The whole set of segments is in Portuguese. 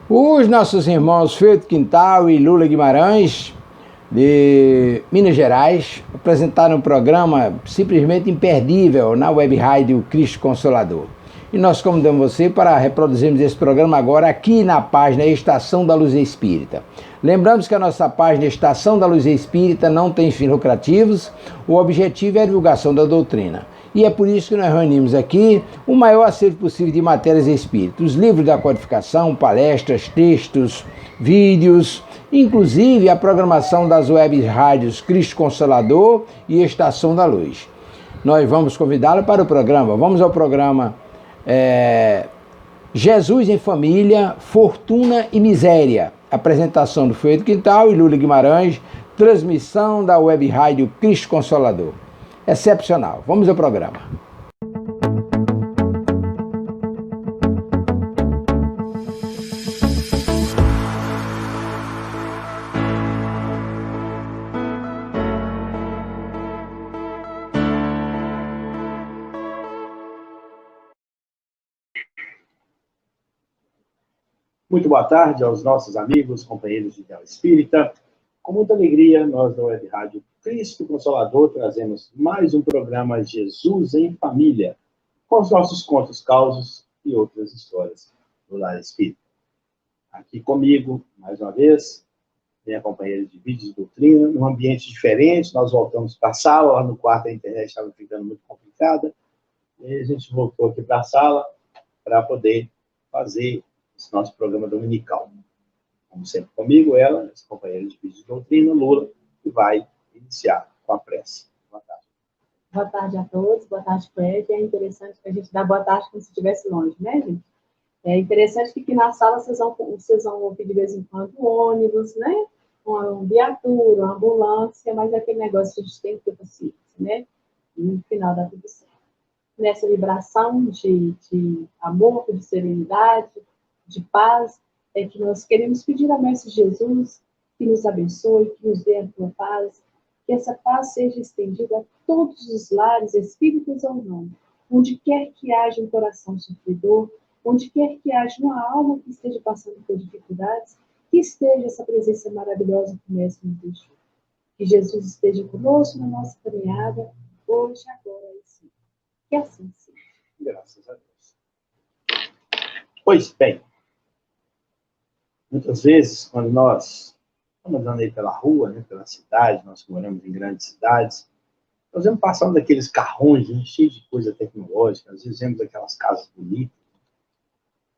Os nossos irmãos Feito Quintal e Lula Guimarães, de Minas Gerais, apresentaram um programa simplesmente imperdível na web rádio Cristo Consolador. E nós convidamos você para reproduzirmos esse programa agora aqui na página Estação da Luz Espírita. Lembramos que a nossa página Estação da Luz Espírita não tem fins lucrativos, o objetivo é a divulgação da doutrina. E é por isso que nós reunimos aqui o maior acervo possível de matérias espíritas, os livros da codificação, palestras, textos, vídeos, inclusive a programação das web rádios Cristo Consolador e Estação da Luz. Nós vamos convidá-lo para o programa. Vamos ao programa Jesus em Família, Fortuna e Miséria. Apresentação do Feito Quintal e Lula Guimarães, transmissão da web rádio Cristo Consolador. Excepcional. Vamos ao programa. Muito boa tarde aos nossos amigos, companheiros de Ideal Espírita. Com muita alegria, nós da Web Rádio Cristo Consolador trazemos mais um programa Jesus em Família, com os nossos contos, causos e outras histórias do lar espírita. Aqui comigo, mais uma vez, minha companheira de vídeos de doutrina, num ambiente diferente. Nós voltamos para a sala, lá no quarto a internet estava ficando muito complicada, e a gente voltou aqui para a sala para poder fazer esse nosso programa dominical. Como sempre comigo, ela, essa companheira de vídeo de doutrina, Lula, que vai iniciar com a prece. Boa tarde. Boa tarde a todos, boa tarde, Fred. É interessante que a gente dá boa tarde como se estivesse longe, né, gente? É interessante que aqui na sala vocês vão ouvir de vez em quando um ônibus, né? Uma viatura, uma ambulância, mas é aquele negócio que a gente tem que ter paciência, né? E no final dá tudo certo. Nessa vibração de amor, de serenidade, de paz, é que nós queremos pedir a Mestre Jesus que nos abençoe, que nos dê a tua paz, que essa paz seja estendida a todos os lares, espíritas ou não, onde quer que haja um coração sofredor, onde quer que haja uma alma que esteja passando por dificuldades, que esteja essa presença maravilhosa que o Mestre nos deixou. Que Jesus esteja conosco na nossa caminhada, hoje, agora e sim. Que assim seja. Graças a Deus. Pois bem, muitas vezes, quando nós estamos andando aí pela rua, né, pela cidade, nós moramos em grandes cidades, nós vamos passando daqueles carrões, né, cheios de coisa tecnológica, às vezes vemos aquelas casas bonitas,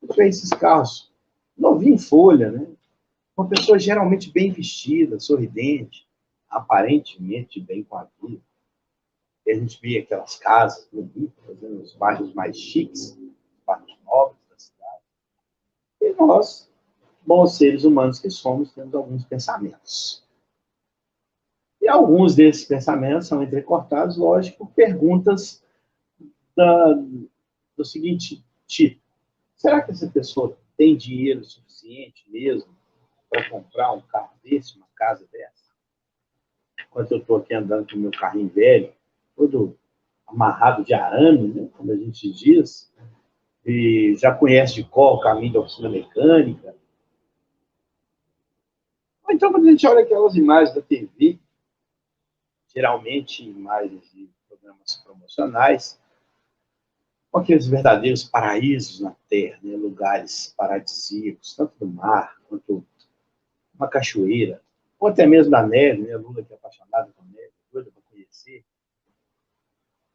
e vê esses carros novinhos em folha, né? Uma pessoa geralmente bem vestida, sorridente, aparentemente bem com a vida. E a gente vê aquelas casas bonitas, né, nos bairros mais chiques, bairros nobres da cidade. E nós, bons seres humanos que somos, temos alguns pensamentos. E alguns desses pensamentos são entrecortados, lógico, por perguntas do seguinte tipo: será que essa pessoa tem dinheiro suficiente mesmo para comprar um carro desse, uma casa dessa? Enquanto eu estou aqui andando com o meu carrinho velho, todo amarrado de arame, né, como a gente diz, e já conhece de cor o caminho da oficina mecânica. Ou então, quando a gente olha aquelas imagens da TV, geralmente imagens de programas promocionais, com aqueles verdadeiros paraísos na Terra, né? Lugares paradisíacos, tanto do mar, quanto uma cachoeira, ou até mesmo da neve, né? Lula, que é apaixonado por neve, doido para conhecer.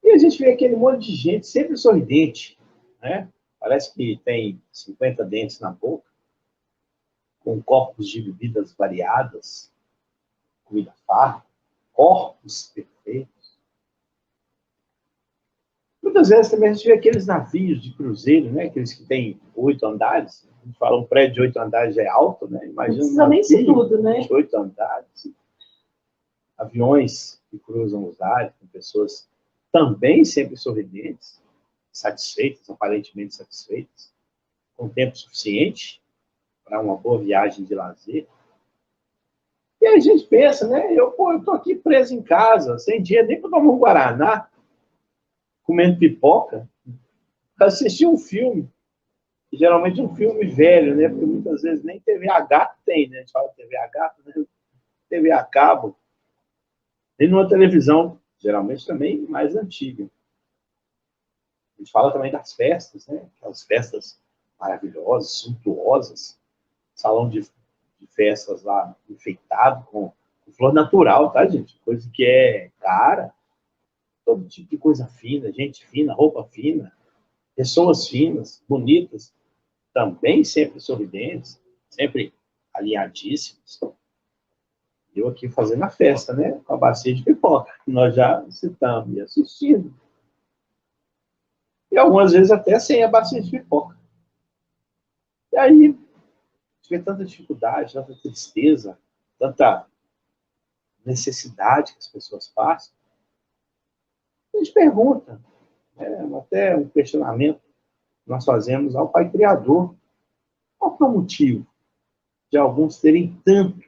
E a gente vê aquele monte de gente sempre sorridente, né? Parece que tem 50 dentes na boca, com copos de bebidas variadas, comida farta, corpos perfeitos. Muitas vezes também a gente vê aqueles navios de cruzeiro, né? Aqueles que têm 8 andares. A gente fala um prédio de 8 andares já é alto, né? Imagina um navio nem tudo, né? de 8 andares. Aviões que cruzam os ares, com pessoas também sempre sorridentes, satisfeitas, aparentemente satisfeitas, com tempo suficiente para uma boa viagem de lazer. E aí a gente pensa, né? Eu estou aqui preso em casa, sem dinheiro nem para tomar um guaraná, comendo pipoca, para assistir um filme. geralmente um filme velho, né? Porque muitas vezes nem TV a tem, né? A gente fala TV a, né? TV a cabo. E numa televisão, geralmente também mais antiga. A gente fala também das festas, né? Aquelas festas maravilhosas, suntuosas. Salão de festas lá enfeitado com flor natural, tá, gente? Coisa que é cara. Todo tipo de coisa fina, gente fina, roupa fina, pessoas finas, bonitas, também sempre sorridentes, sempre alinhadíssimos. Eu aqui fazendo a festa, né? Com a bacia de pipoca, que nós já citamos e assistindo. E algumas vezes até sem a bacia de pipoca. E aí, tiver tanta dificuldade, tanta tristeza, tanta necessidade que as pessoas passam, a gente pergunta, até um questionamento que nós fazemos ao Pai Criador. Qual é o motivo de alguns terem tanto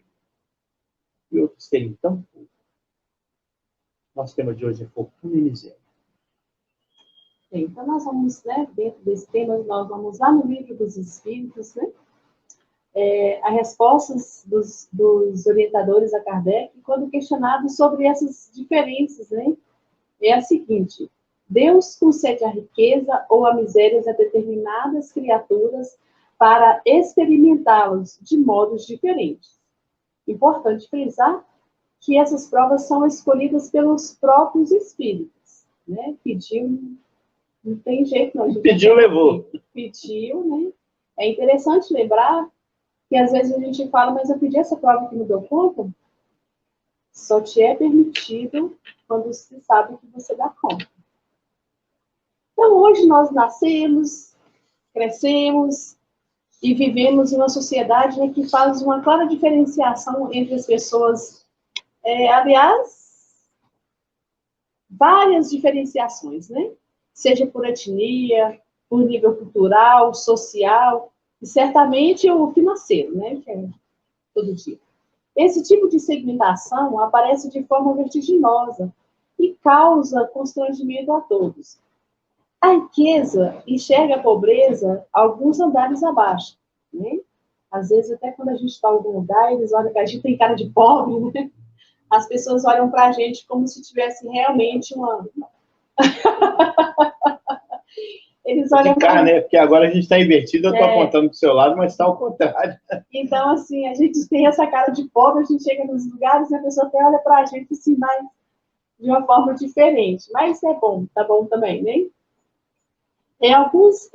e outros terem tão pouco? Nosso tema de hoje é fortuna e miséria. Então, nós vamos, né, dentro desse tema, nós vamos lá no Livro dos Espíritos, né? As respostas dos orientadores a Kardec, quando questionados sobre essas diferenças, né? É a seguinte: Deus concede a riqueza ou a miséria a determinadas criaturas para experimentá-los de modos diferentes. Importante frisar que essas provas são escolhidas pelos próprios espíritos, né? Pediu, não tem jeito não. Pediu, levou. Pediu, né? É interessante lembrar que às vezes a gente fala, mas eu pedi essa prova que me deu conta. Só te é permitido quando se sabe que você dá conta. Então, hoje nós nascemos, crescemos e vivemos em uma sociedade, né, que faz uma clara diferenciação entre as pessoas. Aliás, várias diferenciações, né? Seja por etnia, por nível cultural, social e certamente o financeiro, né? Que é todo dia. Esse tipo de segmentação aparece de forma vertiginosa e causa constrangimento a todos. A riqueza enxerga a pobreza alguns andares abaixo, né? Às vezes, até quando a gente está em algum lugar, eles olham que a gente tem cara de pobre, né? As pessoas olham para a gente como se tivesse realmente uma... Eles olham para... né? Porque agora a gente está invertido, eu estou apontando para o seu lado, mas está ao contrário. Então, assim, a gente tem essa cara de pobre, a gente chega nos lugares e a pessoa até olha para a gente assim, mas de uma forma diferente. Mas é bom, tá bom também, né? Alguns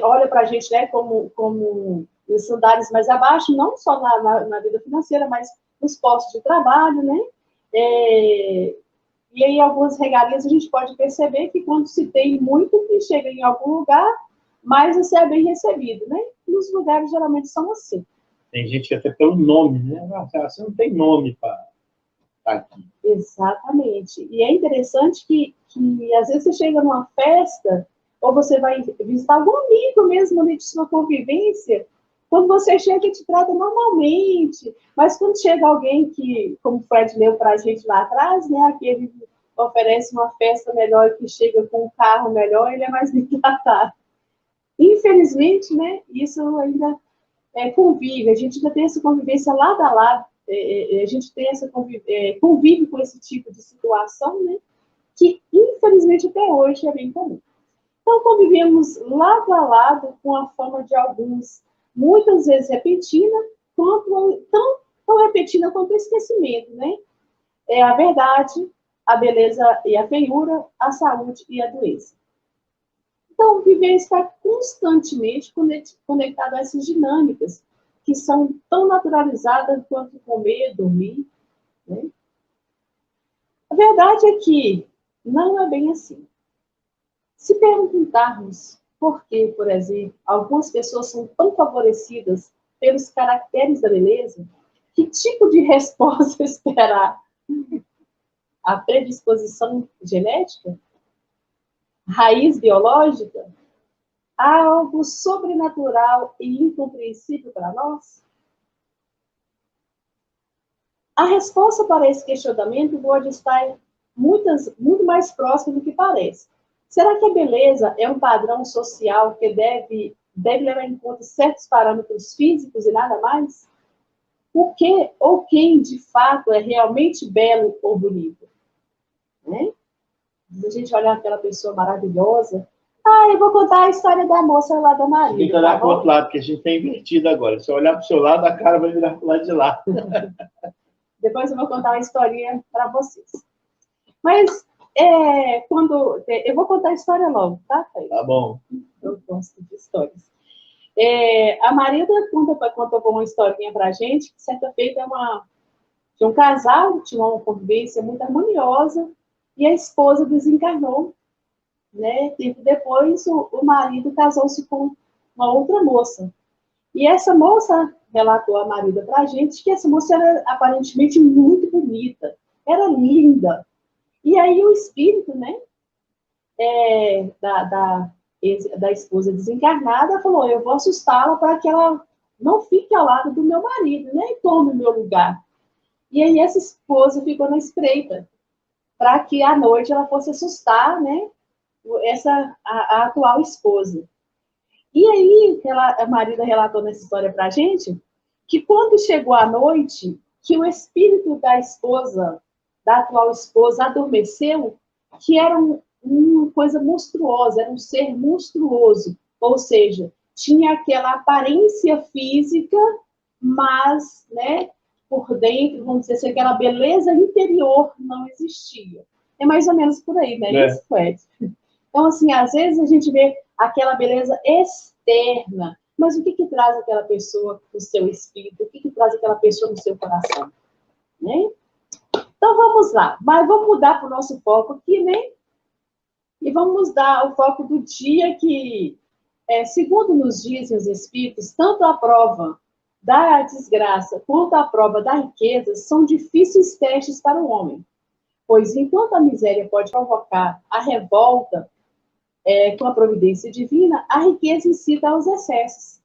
olham para a gente, né, como os andares mais abaixo, não só na vida financeira, mas nos postos de trabalho, né? E aí, algumas regalias a gente pode perceber que quando se tem muito, que chega em algum lugar, mais você é bem recebido, né? Nos lugares geralmente são assim. Tem gente que até pelo nome, né? Você não tem nome para estar aqui. Exatamente. E é interessante que às vezes você chega numa festa, ou você vai visitar algum amigo mesmo ali de sua convivência, quando você chega e te trata normalmente, mas quando chega alguém que, como o Fred leu para a gente lá atrás, né, aquele oferece uma festa melhor, que chega com um carro melhor, ele é mais bem tratado. Infelizmente, né, isso ainda convive, a gente ainda tem essa convivência lado a lado, a gente tem essa convive com esse tipo de situação, né, que infelizmente até hoje é bem comum. Então, convivemos lado a lado com a fama de alguns, muitas vezes repentina, tão repentina quanto o esquecimento, né? É a verdade, a beleza e a feiura, a saúde e a doença. Então, viver está constantemente conectado a essas dinâmicas, que são tão naturalizadas quanto comer, dormir, né? A verdade é que não é bem assim. Se perguntarmos por que, por exemplo, algumas pessoas são tão favorecidas pelos caracteres da beleza, que tipo de resposta esperar? A predisposição genética? Raiz biológica? Há algo sobrenatural e incompreensível para nós? A resposta para esse questionamento pode estar muito mais próxima do que parece. Será que a beleza é um padrão social que deve deve levar em conta certos parâmetros físicos e nada mais? O que ou quem, de fato, é realmente belo ou bonito? Né? A gente olhar aquela pessoa maravilhosa, eu vou contar a história da moça lá da Maria. Tem que olhar para o outro lado, porque a gente tem invertido agora. Se eu olhar para o seu lado, a cara vai virar para o lado de lá. Depois eu vou contar uma historinha para vocês. Mas, eu vou contar a história logo, tá? Tá bom. Eu gosto de histórias. A Marida contou uma historinha para a gente, que certa feita tinha um casal, tinha uma convivência muito harmoniosa, e a esposa desencarnou. Né? Tempo depois, o marido casou-se com uma outra moça. E essa moça relatou a Marida para a gente que essa moça era aparentemente muito bonita, era linda. E aí o espírito, né, da esposa desencarnada falou: eu vou assustá-la para que ela não fique ao lado do meu marido, né, e tome o meu lugar. E aí essa esposa ficou na espreita para que à noite ela fosse assustar, né, a atual esposa. E aí, a Marida relatou nessa história para a gente, que quando chegou a noite, que o espírito da esposa, da atual esposa, adormeceu, que era uma coisa monstruosa, era um ser monstruoso, ou seja, tinha aquela aparência física, mas, né, por dentro, vamos dizer assim, aquela beleza interior não existia. É mais ou menos por aí, né? Isso, Fred? Então, assim, às vezes a gente vê aquela beleza externa, mas o que traz aquela pessoa no seu espírito? O que traz aquela pessoa no seu coração? Né? Então, vamos lá. Mas vamos mudar para o nosso foco aqui, né? E vamos dar o foco do dia que, segundo nos dizem os espíritos, tanto a prova da desgraça quanto a prova da riqueza são difíceis testes para o homem. Pois enquanto a miséria pode provocar a revolta, com a providência divina, a riqueza incita aos excessos.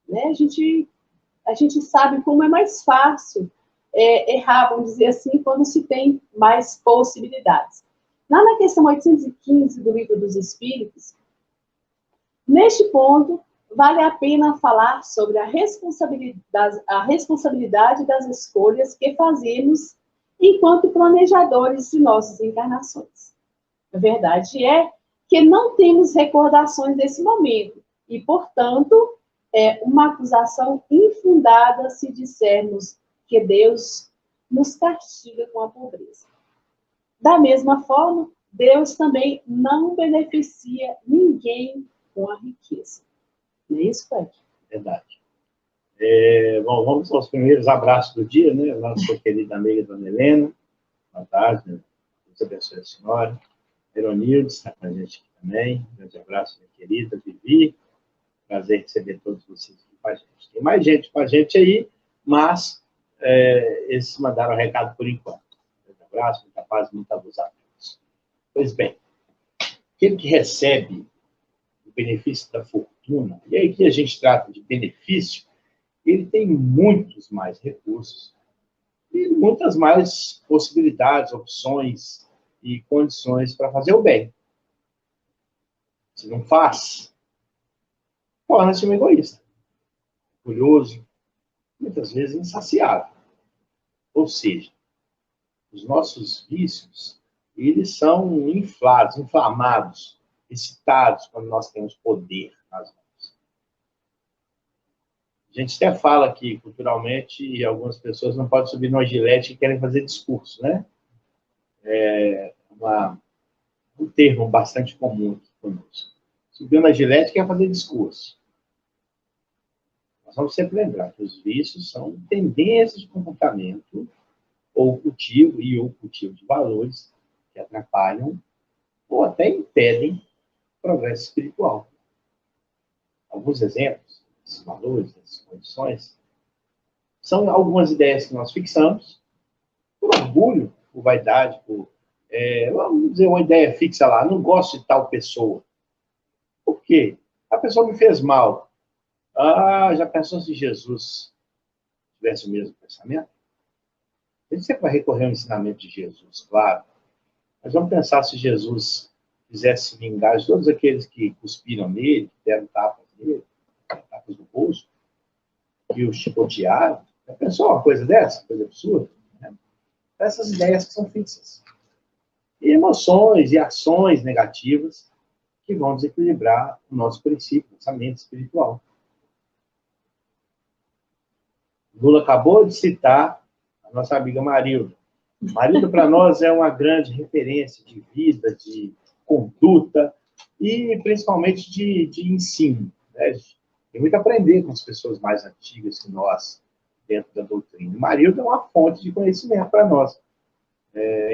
Né? A gente sabe como é mais fácil errar, vamos dizer assim, quando se tem mais possibilidades. Lá na questão 815 do Livro dos Espíritos, neste ponto, vale a pena falar sobre a responsabilidade das escolhas que fazemos enquanto planejadores de nossas encarnações. A verdade é que não temos recordações desse momento e, portanto, é uma acusação infundada se dissermos que Deus nos castiga com a pobreza. Da mesma forma, Deus também não beneficia ninguém com a riqueza. Não é isso, Fred? Verdade. Bom, vamos aos primeiros abraços do dia, né? Nossa querida amiga Dona Helena. Boa tarde, né? Deus abençoe a senhora. Veronildo está com a gente aqui também. Um grande abraço, minha querida Vivi. Prazer receber todos vocês aqui com a gente. Tem mais gente com a gente aí, mas esses mandaram um recado por enquanto. Um grande abraço, muita paz, muita luz a todos. Pois bem, aquele que recebe o benefício da fortuna, e aí que a gente trata de benefício, ele tem muitos mais recursos e muitas mais possibilidades, opções e condições para fazer o bem. Se não faz, torna-se um egoísta, orgulhoso, muitas vezes insaciável. Ou seja, os nossos vícios, eles são inflados, inflamados, excitados quando nós temos poder nas mãos. A gente até fala que, culturalmente, algumas pessoas não podem subir numa gilete e querem fazer discurso, né? Um termo bastante comum aqui conosco. Subiu na gilete quer fazer discurso. Nós vamos sempre lembrar que os vícios são tendências de comportamento ou cultivo de valores que atrapalham ou até impedem o progresso espiritual. Alguns exemplos desses valores, dessas condições, são algumas ideias que nós fixamos por orgulho, por vaidade, vamos dizer, uma ideia fixa lá, não gosto de tal pessoa. Por quê? A pessoa me fez mal. Já pensou se Jesus tivesse o mesmo pensamento? A gente sempre vai recorrer ao ensinamento de Jesus, claro. Mas vamos pensar se Jesus quisesse vingar de todos aqueles que cuspiram nele, que deram tapas nele. facas no bolso e o chicotearam. Já pensou uma coisa dessa? Coisa absurda? Né? Essas ideias que são fixas. E emoções e ações negativas que vão desequilibrar o nosso princípio, pensamento espiritual. Lula acabou de citar a nossa amiga Marilda. Marilda, para nós, é uma grande referência de vida, de conduta e, principalmente, de ensino. Né? Tem muito a aprender com as pessoas mais antigas que nós, dentro da doutrina. Marilda é uma fonte de conhecimento para nós.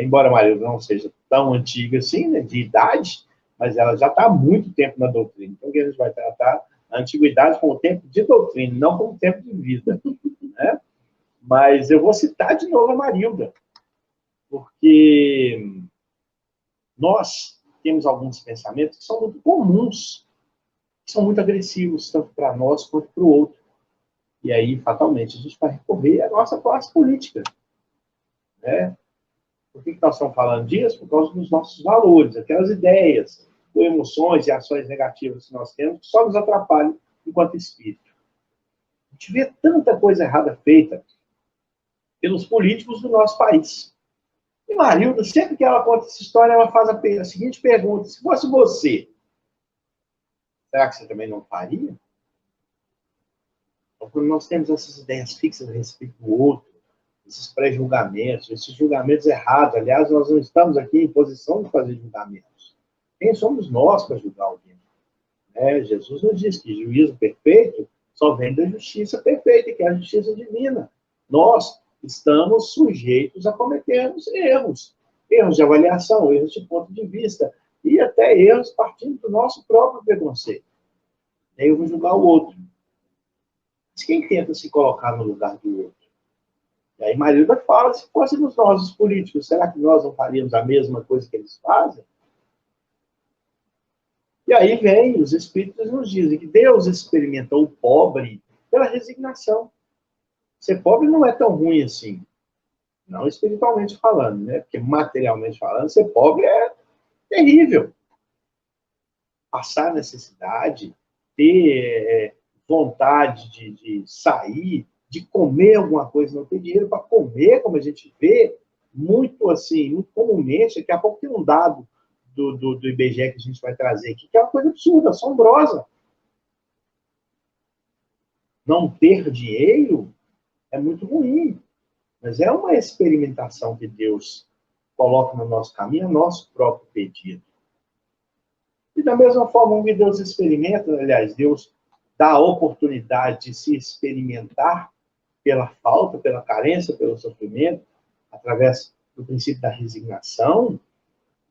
Embora Marilda não seja tão antiga assim, né, de idade, mas ela já está há muito tempo na doutrina. Então, a gente vai tratar a antiguidade como tempo de doutrina, não como tempo de vida. Né? Mas eu vou citar de novo a Marilda, porque nós temos alguns pensamentos que são muito comuns, que são muito agressivos, tanto para nós quanto para o outro. E aí, fatalmente, a gente vai recorrer à nossa classe política. Né? Por que nós estamos falando disso? Por causa dos nossos valores, aquelas ideias, ou emoções e ações negativas que nós temos, que só nos atrapalham enquanto espírito. A gente vê tanta coisa errada feita pelos políticos do nosso país. E Marilda, sempre que ela conta essa história, ela faz a seguinte pergunta: se fosse você, será que você também não faria? Então, quando nós temos essas ideias fixas a respeito do outro, esses pré-julgamentos, esses julgamentos errados, aliás, nós não estamos aqui em posição de fazer julgamentos. Quem somos nós para julgar alguém? Jesus nos diz que juízo perfeito só vem da justiça perfeita, que é a justiça divina. Nós estamos sujeitos a cometermos erros. Erros de avaliação, erros de ponto de vista, e até erros partindo do nosso próprio preconceito. E aí eu vou julgar o outro. Mas quem tenta se colocar no lugar do outro? E aí Marilda fala, se fôssemos nós os políticos, será que nós não faríamos a mesma coisa que eles fazem? E aí vem, os espíritos nos dizem que Deus experimentou o pobre pela resignação. Ser pobre não é tão ruim assim. Não espiritualmente falando, né? Porque materialmente falando, ser pobre é terrível. Passar necessidade, ter vontade de sair, de comer alguma coisa, não ter dinheiro para comer, como a gente vê, muito assim, muito comumente. Daqui a pouco tem um dado do IBGE que a gente vai trazer aqui, que é uma coisa absurda, assombrosa. Não ter dinheiro é muito ruim, mas é uma experimentação que Deus coloca no nosso caminho, é nosso próprio pedido. E da mesma forma que Deus experimenta, aliás, Deus dá a oportunidade de se experimentar pela falta, pela carência, pelo sofrimento, através do princípio da resignação,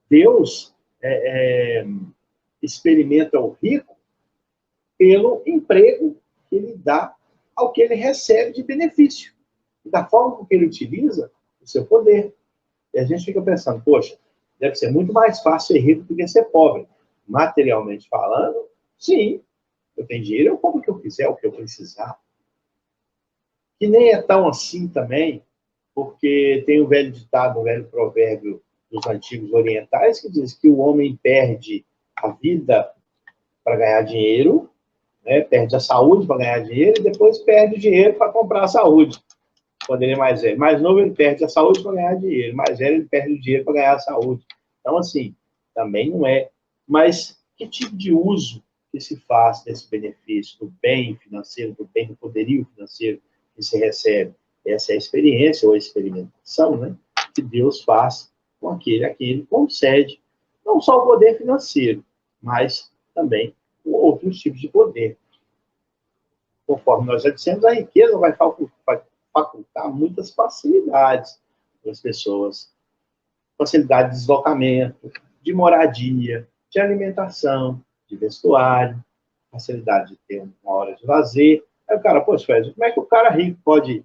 Deus experimenta o rico pelo emprego que ele dá ao que ele recebe de benefício, e da forma com que ele utiliza o seu poder. E a gente fica pensando, poxa, deve ser muito mais fácil ser rico do que ser pobre. Materialmente falando, sim, eu tenho dinheiro, eu compro o que eu quiser, o que eu precisar. Que nem é tão assim também, porque tem o velho ditado, o velho provérbio dos antigos orientais, que diz que o homem perde a vida para ganhar dinheiro, né? Perde a saúde para ganhar dinheiro, e depois perde o dinheiro para comprar a saúde, quando ele é mais velho. Mais novo, ele perde a saúde para ganhar dinheiro. Mais velho, ele perde o dinheiro para ganhar a saúde. Então, assim, também não é. Mas que tipo de uso que se faz desse benefício, do bem financeiro, do bem do poderio financeiro que se recebe? Essa é a experiência ou a experimentação, né, que Deus faz com aquele a quem ele concede, não só o poder financeiro, mas também outros tipos de poder. Conforme nós já dissemos, a riqueza vai facultar muitas facilidades para as pessoas. Facilidade de deslocamento, de moradia, de alimentação, de vestuário, facilidade de ter uma hora de lazer. Aí o cara, poxa, Fred, como é que o cara rico pode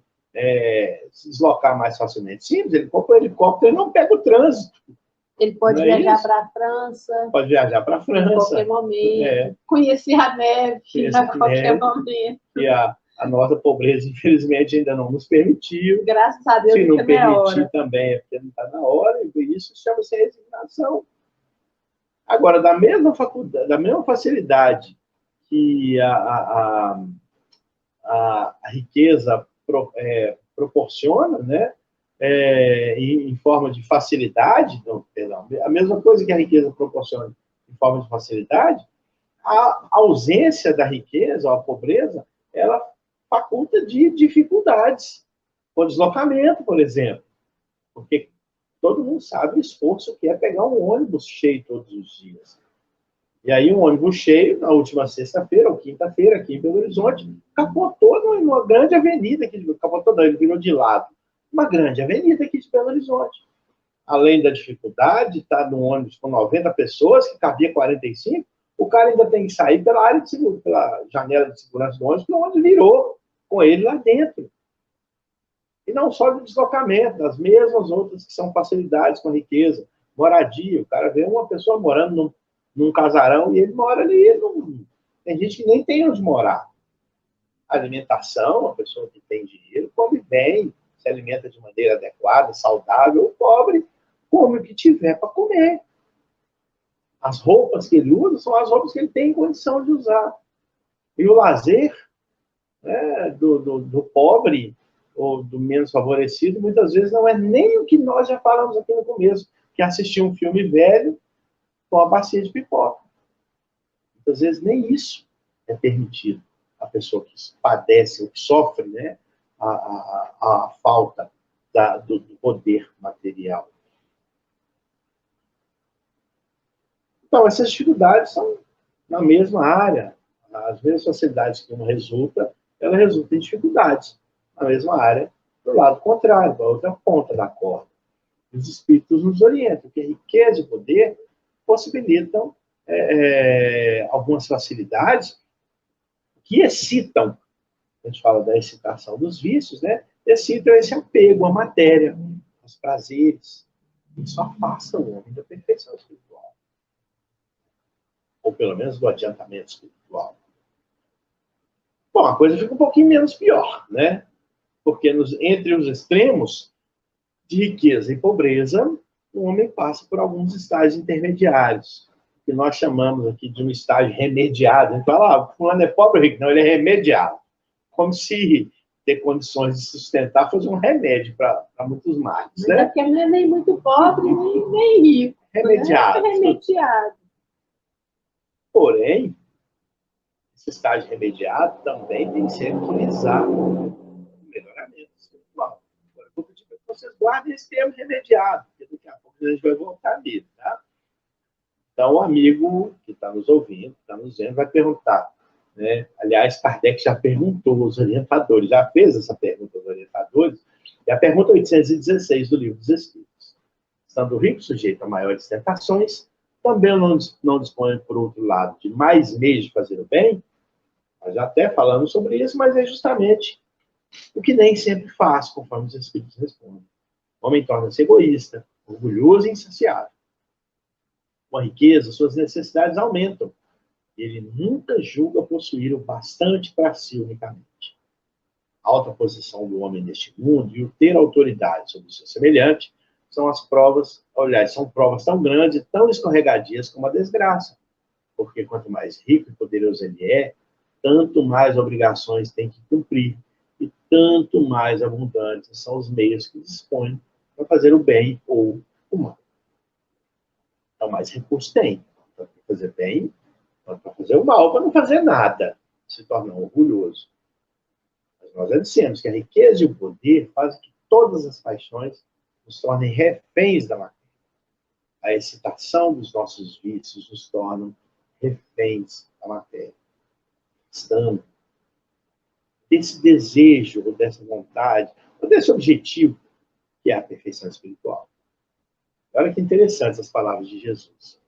se deslocar mais facilmente? Simples, ele compra um helicóptero e não pega o trânsito. Ele pode viajar para a França. Pode viajar para a França. Em qualquer momento. Conhecer a neve a qualquer momento. E a nossa pobreza, infelizmente, ainda não nos permitiu. Graças a Deus, se não permitir também, é porque não está na hora, e isso chama-se resignação. Agora, da mesma facilidade que a riqueza proporciona, né? Em forma de facilidade, não, perdão, a mesma coisa que a riqueza proporciona em forma de facilidade, a ausência da riqueza, ou a pobreza, ela faculta de dificuldades, com deslocamento, por exemplo, porque todo mundo sabe o esforço que é pegar um ônibus cheio todos os dias. E aí um ônibus cheio, na última sexta-feira ou quinta-feira, aqui em Belo Horizonte, capotou numa grande avenida, capotou não, ele virou de lado, uma grande avenida aqui de Belo Horizonte. Além da dificuldade, está num ônibus com 90 pessoas, que cabia 45, o cara ainda tem que sair pela área de segurança, pela janela de segurança do ônibus, que o ônibus virou com ele lá dentro. E não só de deslocamento, as mesmas outras que são facilidades com riqueza, moradia. O cara vê uma pessoa morando num casarão e ele mora ali. Tem gente que nem tem onde morar. Alimentação, a pessoa que tem dinheiro come bem, se alimenta de maneira adequada, saudável. O pobre come o que tiver para comer. As roupas que ele usa são as roupas que ele tem condição de usar. E o lazer, né, do pobre ou do menos favorecido, muitas vezes não é nem o que nós já falamos aqui no começo, que é assistir um filme velho com uma bacia de pipoca. Muitas vezes nem isso é permitido. A pessoa que padece ou que sofre, né, a falta do poder material. Então, essas dificuldades são na mesma área. As mesmas facilidades que uma resulta, ela resulta em dificuldades na mesma área, do lado contrário, da outra ponta da corda. Os espíritos nos orientam, que a riqueza e o poder possibilitam algumas facilidades que excitam, a gente fala da excitação dos vícios, né? Excitam esse apego à matéria, aos prazeres. Isso afasta o homem da perfeição espiritual. Ou pelo menos do adiantamento espiritual. Bom, a coisa fica um pouquinho menos pior, né? Porque entre os extremos de riqueza e pobreza, o homem passa por alguns estágios intermediários, que nós chamamos aqui de um estágio remediado. A gente fala, fulano é pobre ou rico? Não, ele é remediado. Como se ter condições de sustentar fosse um remédio para muitos males. Mas né? Porque não é nem muito pobre, nem rico. Remediado. Né? É remediado. Porém, esse estágio remediado também tem que ser utilizado no melhoramento espiritual. Agora, eu vou pedir para que vocês guardem esse termo remediado, porque daqui a pouco a gente vai voltar nele, tá? Então, o amigo que está nos ouvindo, que está nos vendo, vai perguntar. Né? Aliás, Kardec já perguntou aos orientadores, já fez essa pergunta aos orientadores, e a pergunta 816 do Livro dos Espíritos. Estando o rico sujeito a maiores tentações, também não dispõe, por outro lado, de mais meios de fazer o bem. Nós já até falamos sobre isso, mas é justamente o que nem sempre faz, conforme os Espíritos respondem. O homem torna-se egoísta, orgulhoso e insaciável. Com a riqueza, suas necessidades aumentam. Ele nunca julga possuir o bastante para si unicamente. A alta posição do homem neste mundo e o ter autoridade sobre o seu semelhante são as provas, aliás, são provas tão grandes e tão escorregadias como a desgraça. Porque quanto mais rico e poderoso ele é, tanto mais obrigações tem que cumprir e tanto mais abundantes são os meios que dispõe para fazer o bem ou o mal. Então, mais recursos tem para fazer bem, para fazer o mal, para não fazer nada, se tornar orgulhoso. Mas nós já dissemos que a riqueza e o poder fazem que todas as paixões nos tornem reféns da matéria. A excitação dos nossos vícios nos tornam reféns da matéria. Estando desse desejo, ou dessa vontade, ou desse objetivo, que é a perfeição espiritual. Olha que interessante as palavras de Jesus.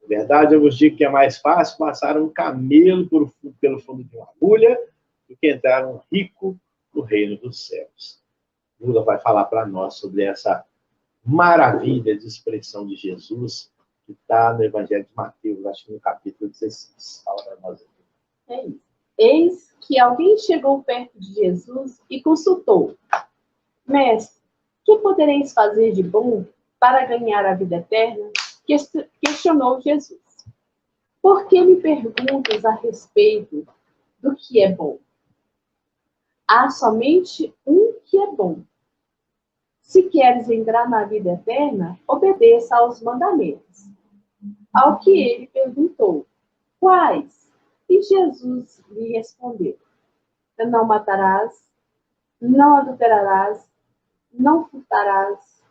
Na verdade, eu vos digo que é mais fácil passar um camelo pelo fundo de uma agulha do que entrar um rico no reino dos céus. Lula vai falar para nós sobre essa maravilha de expressão de Jesus que está no Evangelho de Mateus, acho que no capítulo 16. Fala para nós aqui. É isso. Eis que alguém chegou perto de Jesus e consultou. Mestre, que podereis fazer de bom para ganhar a vida eterna? Questionou Jesus. Por que me perguntas a respeito do que é bom? há somente um que é bom. Se queres entrar na vida eterna, obedeça aos mandamentos. Ao que ele perguntou, quais? E Jesus lhe respondeu, não matarás, não adulterarás, não furtarás,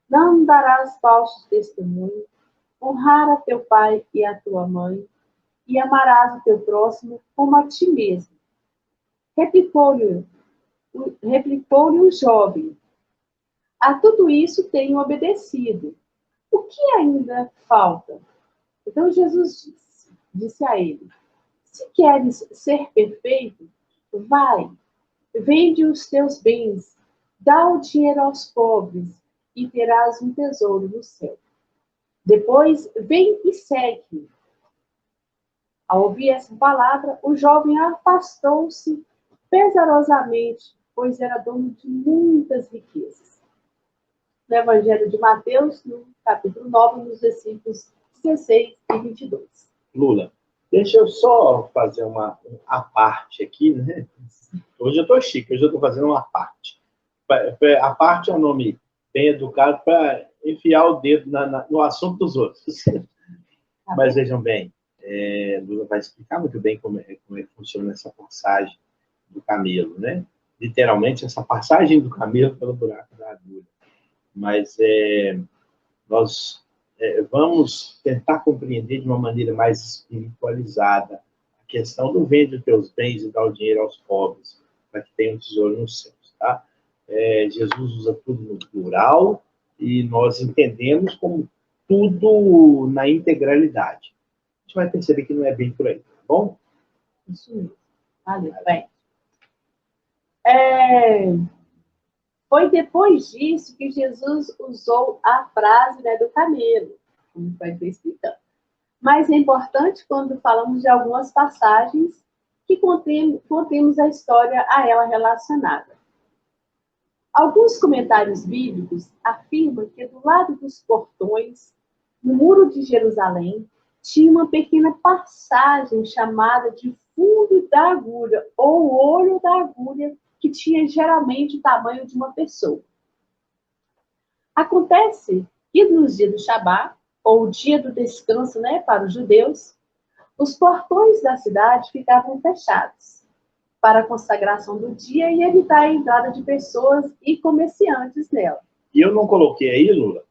não darás falso testemunho, honrar a teu pai e a tua mãe, e amarás o teu próximo como a ti mesmo. Replicou-lhe o jovem, a tudo isso tenho obedecido. O que ainda falta? Então Jesus disse a ele, se queres ser perfeito, vai, vende os teus bens, dá o dinheiro aos pobres e terás um tesouro no céu. Depois, vem e segue-me. Ao ouvir essa palavra, o jovem afastou-se pesarosamente, pois era dono de muitas riquezas. No Evangelho de Mateus, no capítulo 9, nos versículos 16 e 22. Lula, deixa eu só fazer a parte aqui, né? Hoje eu estou chique, hoje eu estou fazendo uma parte. A parte é um nome bem educado para enfiar o dedo no assunto dos outros. Mas vejam bem, Lula vai explicar muito bem como é que funciona essa passagem do camelo, né? Literalmente, essa passagem do camelo pelo buraco da agulha. Mas nós vamos tentar compreender de uma maneira mais espiritualizada a questão do vende os teus bens e dá o dinheiro aos pobres, para que tenha um tesouro nos céus, tá? Jesus usa tudo no plural e nós entendemos como tudo na integralidade. A gente vai perceber que não é bem por aí, tá bom? Isso mesmo. Valeu, bem. Foi depois disso que Jesus usou a frase, né, do camelo, como vai estar explicando. Mas é importante quando falamos de algumas passagens que contemos a história a ela relacionada. Alguns comentários bíblicos afirmam que do lado dos portões, no muro de Jerusalém, tinha uma pequena passagem chamada de fundo da agulha, ou olho da agulha, que tinha geralmente o tamanho de uma pessoa. Acontece que nos dias do Shabá, ou o dia do descanso, né, para os judeus, os portões da cidade ficavam fechados para a consagração do dia e evitar a entrada de pessoas e comerciantes nela. E eu não coloquei aí, Lula,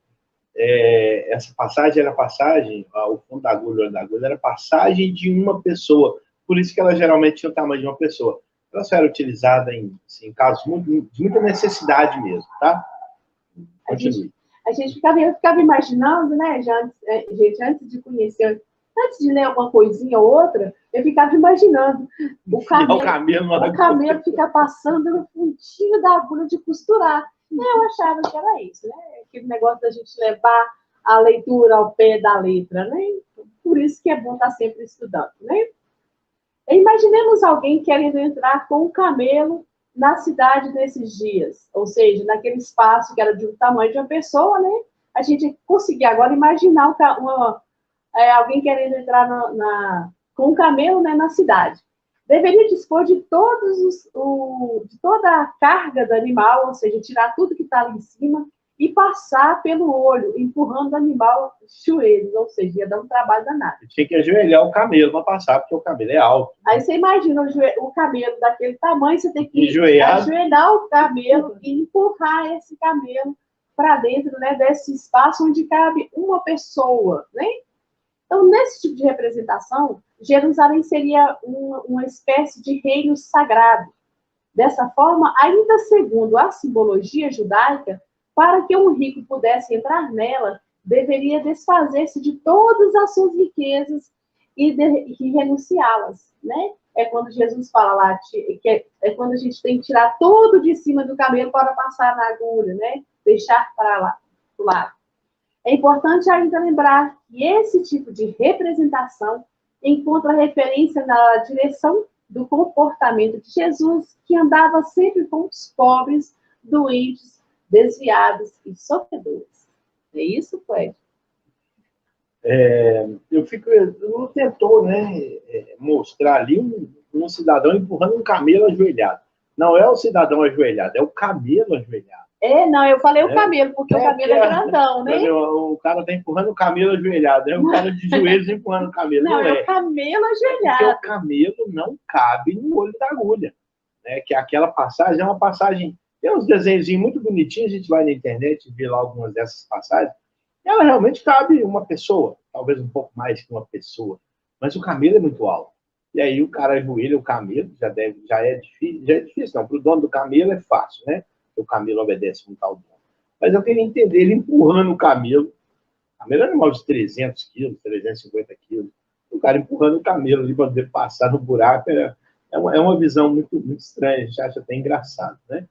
essa passagem era passagem, o fundo da agulha, o olho da agulha, era passagem de uma pessoa. Por isso que ela geralmente tinha o tamanho de uma pessoa. Ela só era utilizada em casos de muita necessidade mesmo, tá? Continue. A gente ficava imaginando, né, antes de conhecer, antes de ler alguma coisinha ou outra, eu ficava imaginando o camelo ficar passando no fundinho da agulha de costurar. Eu achava que era isso, né? Aquele negócio da gente levar a leitura ao pé da letra, né? Por isso que é bom estar sempre estudando, né? Imaginemos alguém querendo entrar com um camelo na cidade nesses dias, ou seja, naquele espaço que era do tamanho de uma pessoa, né? A gente conseguir agora imaginar alguém querendo entrar com um camelo, né, na cidade. Deveria dispor de de toda a carga do animal, ou seja, tirar tudo que está ali em cima e passar pelo olho, empurrando o animal joelhos, ou seja, ia dar um trabalho danado. Tinha que ajoelhar o camelo para passar, porque o camelo é alto. Aí você imagina o camelo daquele tamanho, você tem que ajoelhar o camelo e empurrar esse camelo para dentro, né, desse espaço onde cabe uma pessoa, né? Então, nesse tipo de representação, Jerusalém seria uma espécie de reino sagrado. Dessa forma, ainda segundo a simbologia judaica, para que um rico pudesse entrar nela, deveria desfazer-se de todas as suas riquezas e renunciá-las, né? É quando Jesus fala lá, é quando a gente tem que tirar tudo de cima do camelo para passar na agulha, né? Deixar para lá, do lado. É importante ainda lembrar que esse tipo de representação encontra referência na direção do comportamento de Jesus, que andava sempre com os pobres, doentes, desviados e sofredores. É isso, Clédio? Não tentou, né, mostrar ali um cidadão empurrando um camelo ajoelhado. Não é o cidadão ajoelhado, é o camelo ajoelhado. Não, eu falei o É. camelo, porque o camelo é grandão, né? O cara está empurrando o camelo ajoelhado, é o cara de joelhos empurrando o camelo. Não, Não é é. o camelo Porque ajoelhado. o camelo não cabe no olho da agulha. Né? Que aquela passagem é uma passagem. Tem uns desenhos muito bonitinhos, a gente vai na internet e vê lá algumas dessas passagens. Ela realmente cabe uma pessoa, talvez um pouco mais que uma pessoa. Mas o camelo é muito alto. E aí o cara ajoelha o camelo, já é difícil, não. Para o dono do camelo é fácil, né? O camelo obedece muito ao dono. Mas eu queria entender ele empurrando o camelo. O camelo é um animal de 300 quilos, 350 quilos. O cara empurrando o camelo ali para poder passar no buraco é uma visão muito, muito estranha. A gente acha até engraçado, né?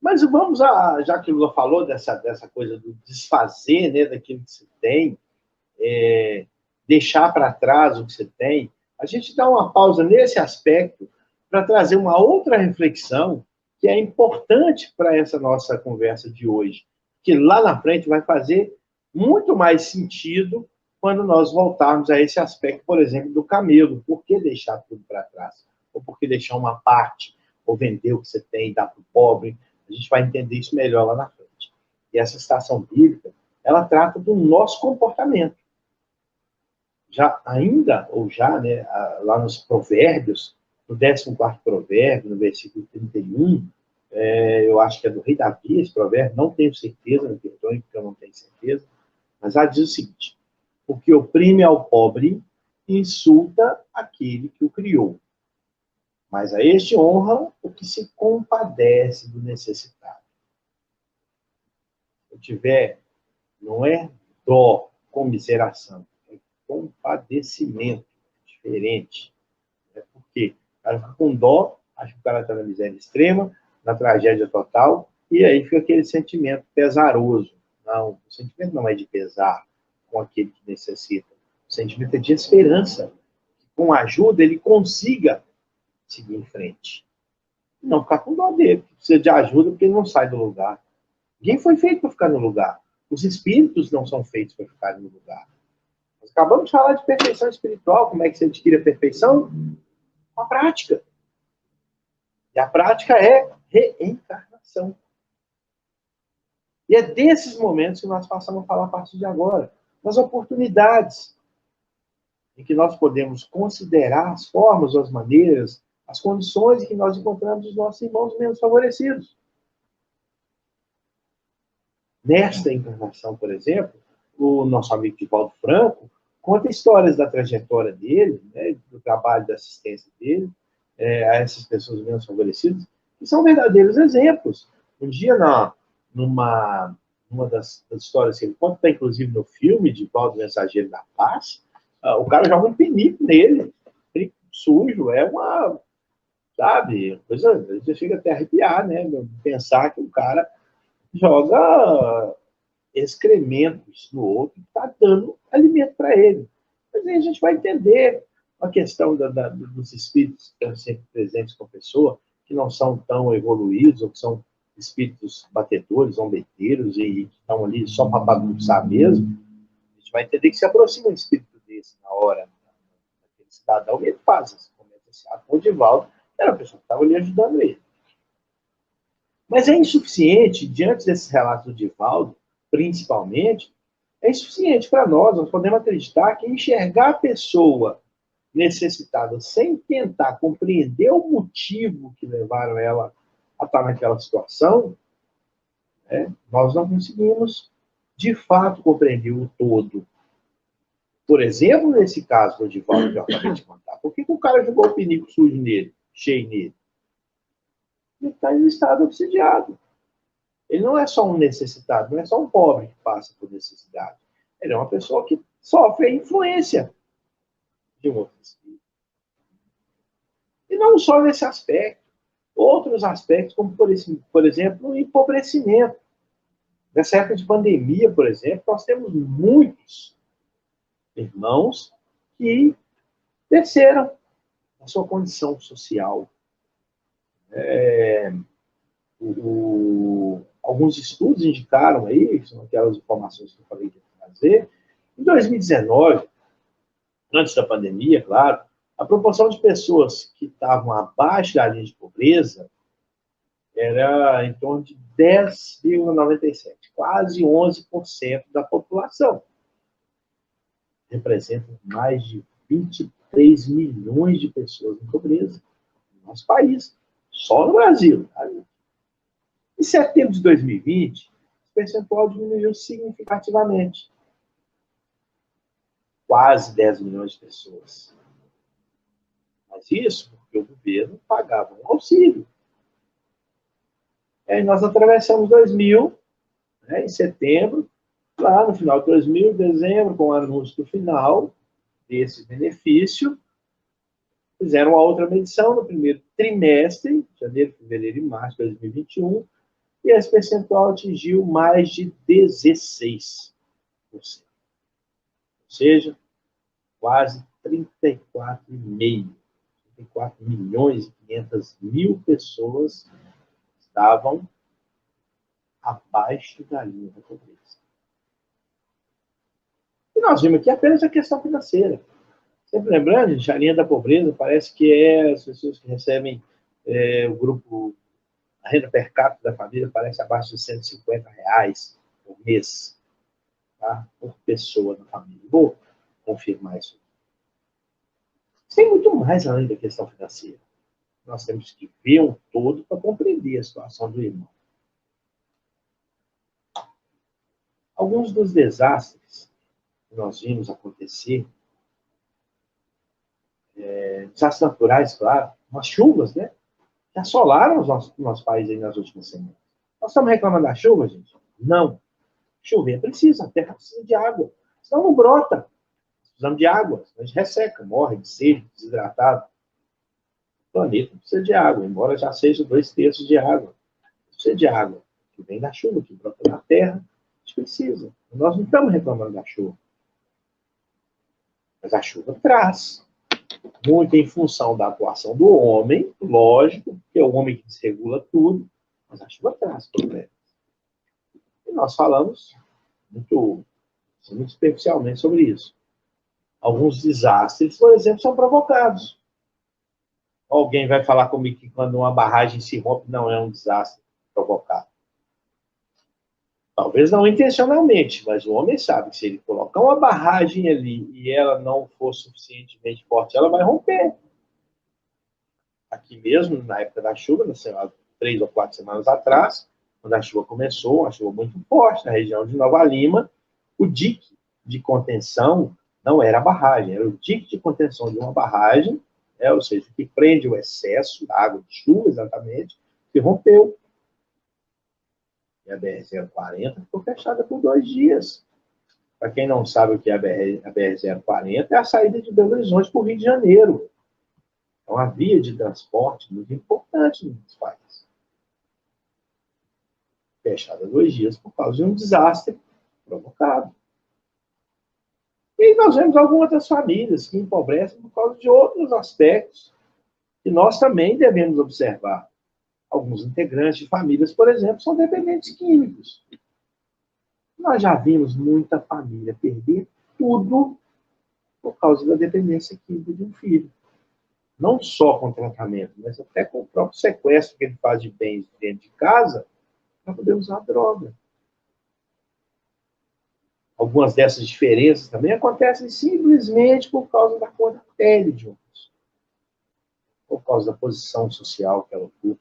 Mas vamos já que o Lula falou dessa coisa do desfazer, né, daquilo que você tem, deixar para trás o que você tem, a gente dá uma pausa nesse aspecto para trazer uma outra reflexão que é importante para essa nossa conversa de hoje, que lá na frente vai fazer muito mais sentido quando nós voltarmos a esse aspecto, por exemplo, do camelo. Por que deixar tudo para trás? Ou por que deixar uma parte? Ou vender o que você tem e dar para o pobre? A gente vai entender isso melhor lá na frente. E essa citação bíblica, ela trata do nosso comportamento. Né, lá nos Provérbios, no 14º provérbio, no versículo 31, eu acho que é do rei Davi, esse provérbio, não tenho certeza, me perdoe porque eu não tenho certeza, mas ela diz o seguinte: o que oprime ao pobre insulta aquele que o criou, mas a este honra o que se compadece do necessitado. Se eu tiver, não é dó, comiseração, é compadecimento, diferente. Por quê? O cara fica com dó, acha que o cara está na miséria extrema, na tragédia total, e aí fica aquele sentimento pesaroso. Não, o sentimento não é de pesar com aquele que necessita. O sentimento é de esperança. Com ajuda, ele consiga seguir em frente. Não ficar com dó dele, precisa de ajuda porque ele não sai do lugar. Ninguém foi feito para ficar no lugar. Os espíritos não são feitos para ficar no lugar. Nós acabamos de falar de perfeição espiritual. Como é que você adquire a perfeição? Com a prática. E a prática é reencarnação. E é desses momentos que nós passamos a falar a partir de agora. Das oportunidades em que nós podemos considerar as formas, as maneiras, as condições em que nós encontramos os nossos irmãos menos favorecidos. Nesta encarnação, por exemplo, o nosso amigo Divaldo Franco conta histórias da trajetória dele, né, do trabalho, da assistência dele, a essas pessoas menos favorecidas, que são verdadeiros exemplos. Um dia, numa das histórias que ele conta, está inclusive no filme Divaldo Mensageiro da Paz, o cara joga um penico nele, penico sujo, sabe, coisa, você chega até a arrepiar, né, pensar que o cara joga excrementos no outro, está dando alimento para ele. Mas aí a gente vai entender a questão dos espíritos que estão sempre presentes com a pessoa, que não são tão evoluídos, ou que são espíritos batedores, zombeteiros, e que estão ali só para bagunçar mesmo. A gente vai entender que se aproxima um espírito desse na hora, daquele cidadão, e ele faz esse comentário. O Divaldo era a pessoa que estava ali ajudando ele. Mas é insuficiente, diante desses relatos do Divaldo, principalmente, é insuficiente para nós podemos acreditar que enxergar a pessoa necessitada sem tentar compreender o motivo que levaram ela a estar naquela situação, nós não conseguimos, de fato, compreender o todo. Por exemplo, nesse caso do Divaldo que eu acabei de contar, por que o cara jogou o pinico sujo nele, cheio nele? Ele está em estado obsidiado. Ele não é só um necessitado, não é só um pobre que passa por necessidade. Ele é uma pessoa que sofre a influência de um outro espírito. E não só nesse aspecto. Outros aspectos, como, por exemplo, o empobrecimento. Nessa época de pandemia, por exemplo, nós temos muitos irmãos que desceram a sua condição social. Alguns estudos indicaram aí, são aquelas informações que eu falei de fazer, em 2019, antes da pandemia, claro, A proporção de pessoas que estavam abaixo da linha de pobreza era em torno de 10,97, quase 11% da população. Representa mais de 23 milhões de pessoas em pobreza no nosso país, só no Brasil. Tá? Em setembro de 2020, o percentual diminuiu significativamente. Quase 10 milhões de pessoas. Mas isso porque o governo pagava um auxílio. E aí nós atravessamos 2000, né, em setembro, lá no final de 2000, dezembro, com o anúncio do final desse benefício, fizeram uma outra medição no primeiro trimestre, janeiro, fevereiro e março de 2021, e esse percentual atingiu mais de 16%. Ou seja, quase 34,5%. 34 milhões e 500 mil pessoas estavam abaixo da linha da pobreza. E nós vimos aqui apenas a questão financeira. Sempre lembrando, gente, a linha da pobreza parece que é as pessoas que recebem o grupo, a renda per capita da família parece abaixo de R$150 por mês, tá? Por pessoa na família. Vou confirmar isso. Tem muito mais além da questão financeira. Nós temos que ver um todo para compreender a situação do irmão. Alguns dos desastres que nós vimos acontecer, desastres naturais, claro, umas chuvas, né? Que assolaram o nosso país aí nas últimas semanas. Nós estamos reclamando da chuva, gente? Não. Chover precisa, a terra precisa de água. Senão não brota. Precisamos de água, a gente resseca, morre de sede, desidratado. O planeta precisa de água, embora já seja 2/3 de água. Precisa de água, que vem da chuva, que brota na terra, a gente precisa. Nós não estamos reclamando da chuva. Mas a chuva traz. Muito em função da atuação do homem, lógico, que é o homem que desregula tudo, mas a chuva traz problemas. E nós falamos muito superficialmente sobre isso. Alguns desastres, por exemplo, são provocados. Alguém vai falar comigo que quando uma barragem se rompe, não é um desastre provocado. Talvez não intencionalmente, mas o homem sabe que se ele colocar uma barragem ali e ela não for suficientemente forte, ela vai romper. Aqui mesmo, na época da chuva, 3 ou 4 semanas atrás, quando a chuva começou, uma chuva muito forte na região de Nova Lima, o dique de contenção não era a barragem, era o dique de contenção de uma barragem, ou seja, que prende o excesso da água de chuva, exatamente, que rompeu. E a BR-040 ficou fechada por 2 dias. Para quem não sabe o que é a BR-040, é a saída de Belo Horizonte para o Rio de Janeiro. É uma via de transporte muito importante no nosso país. Fechada 2 dias por causa de um desastre provocado. E nós vemos algumas outras famílias que empobrecem por causa de outros aspectos que nós também devemos observar. Alguns integrantes de famílias, por exemplo, são dependentes químicos. Nós já vimos muita família perder tudo por causa da dependência química de um filho. Não só com tratamento, mas até com o próprio sequestro que ele faz de bens dentro de casa para poder usar droga. Algumas dessas diferenças também acontecem simplesmente por causa da cor da pele de outros. Por causa da posição social que ela ocupa.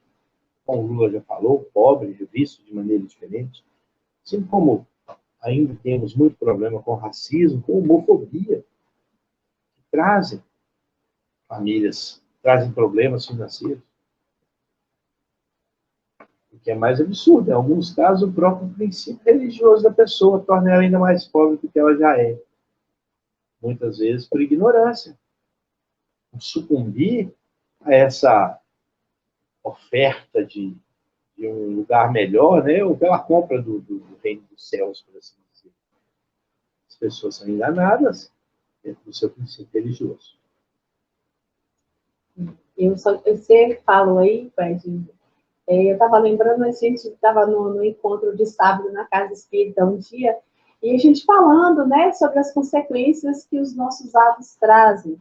Como o Lula já falou, pobre é visto de maneira diferente. Assim como ainda temos muito problema com racismo, com homofobia, que trazem famílias, trazem problemas financeiros. O que é mais absurdo, em alguns casos, o próprio princípio religioso da pessoa torna ela ainda mais pobre do que ela já é. Muitas vezes por ignorância. Sucumbir a essa oferta de um lugar melhor, né? Ou pela compra do reino dos céus, por assim dizer. As pessoas são enganadas dentro do seu princípio religioso. Eu sempre falo aí, Fred, eu estava lembrando, a gente estava no encontro de sábado na Casa Espírita um dia, e a gente falando, né, sobre as consequências que os nossos atos trazem.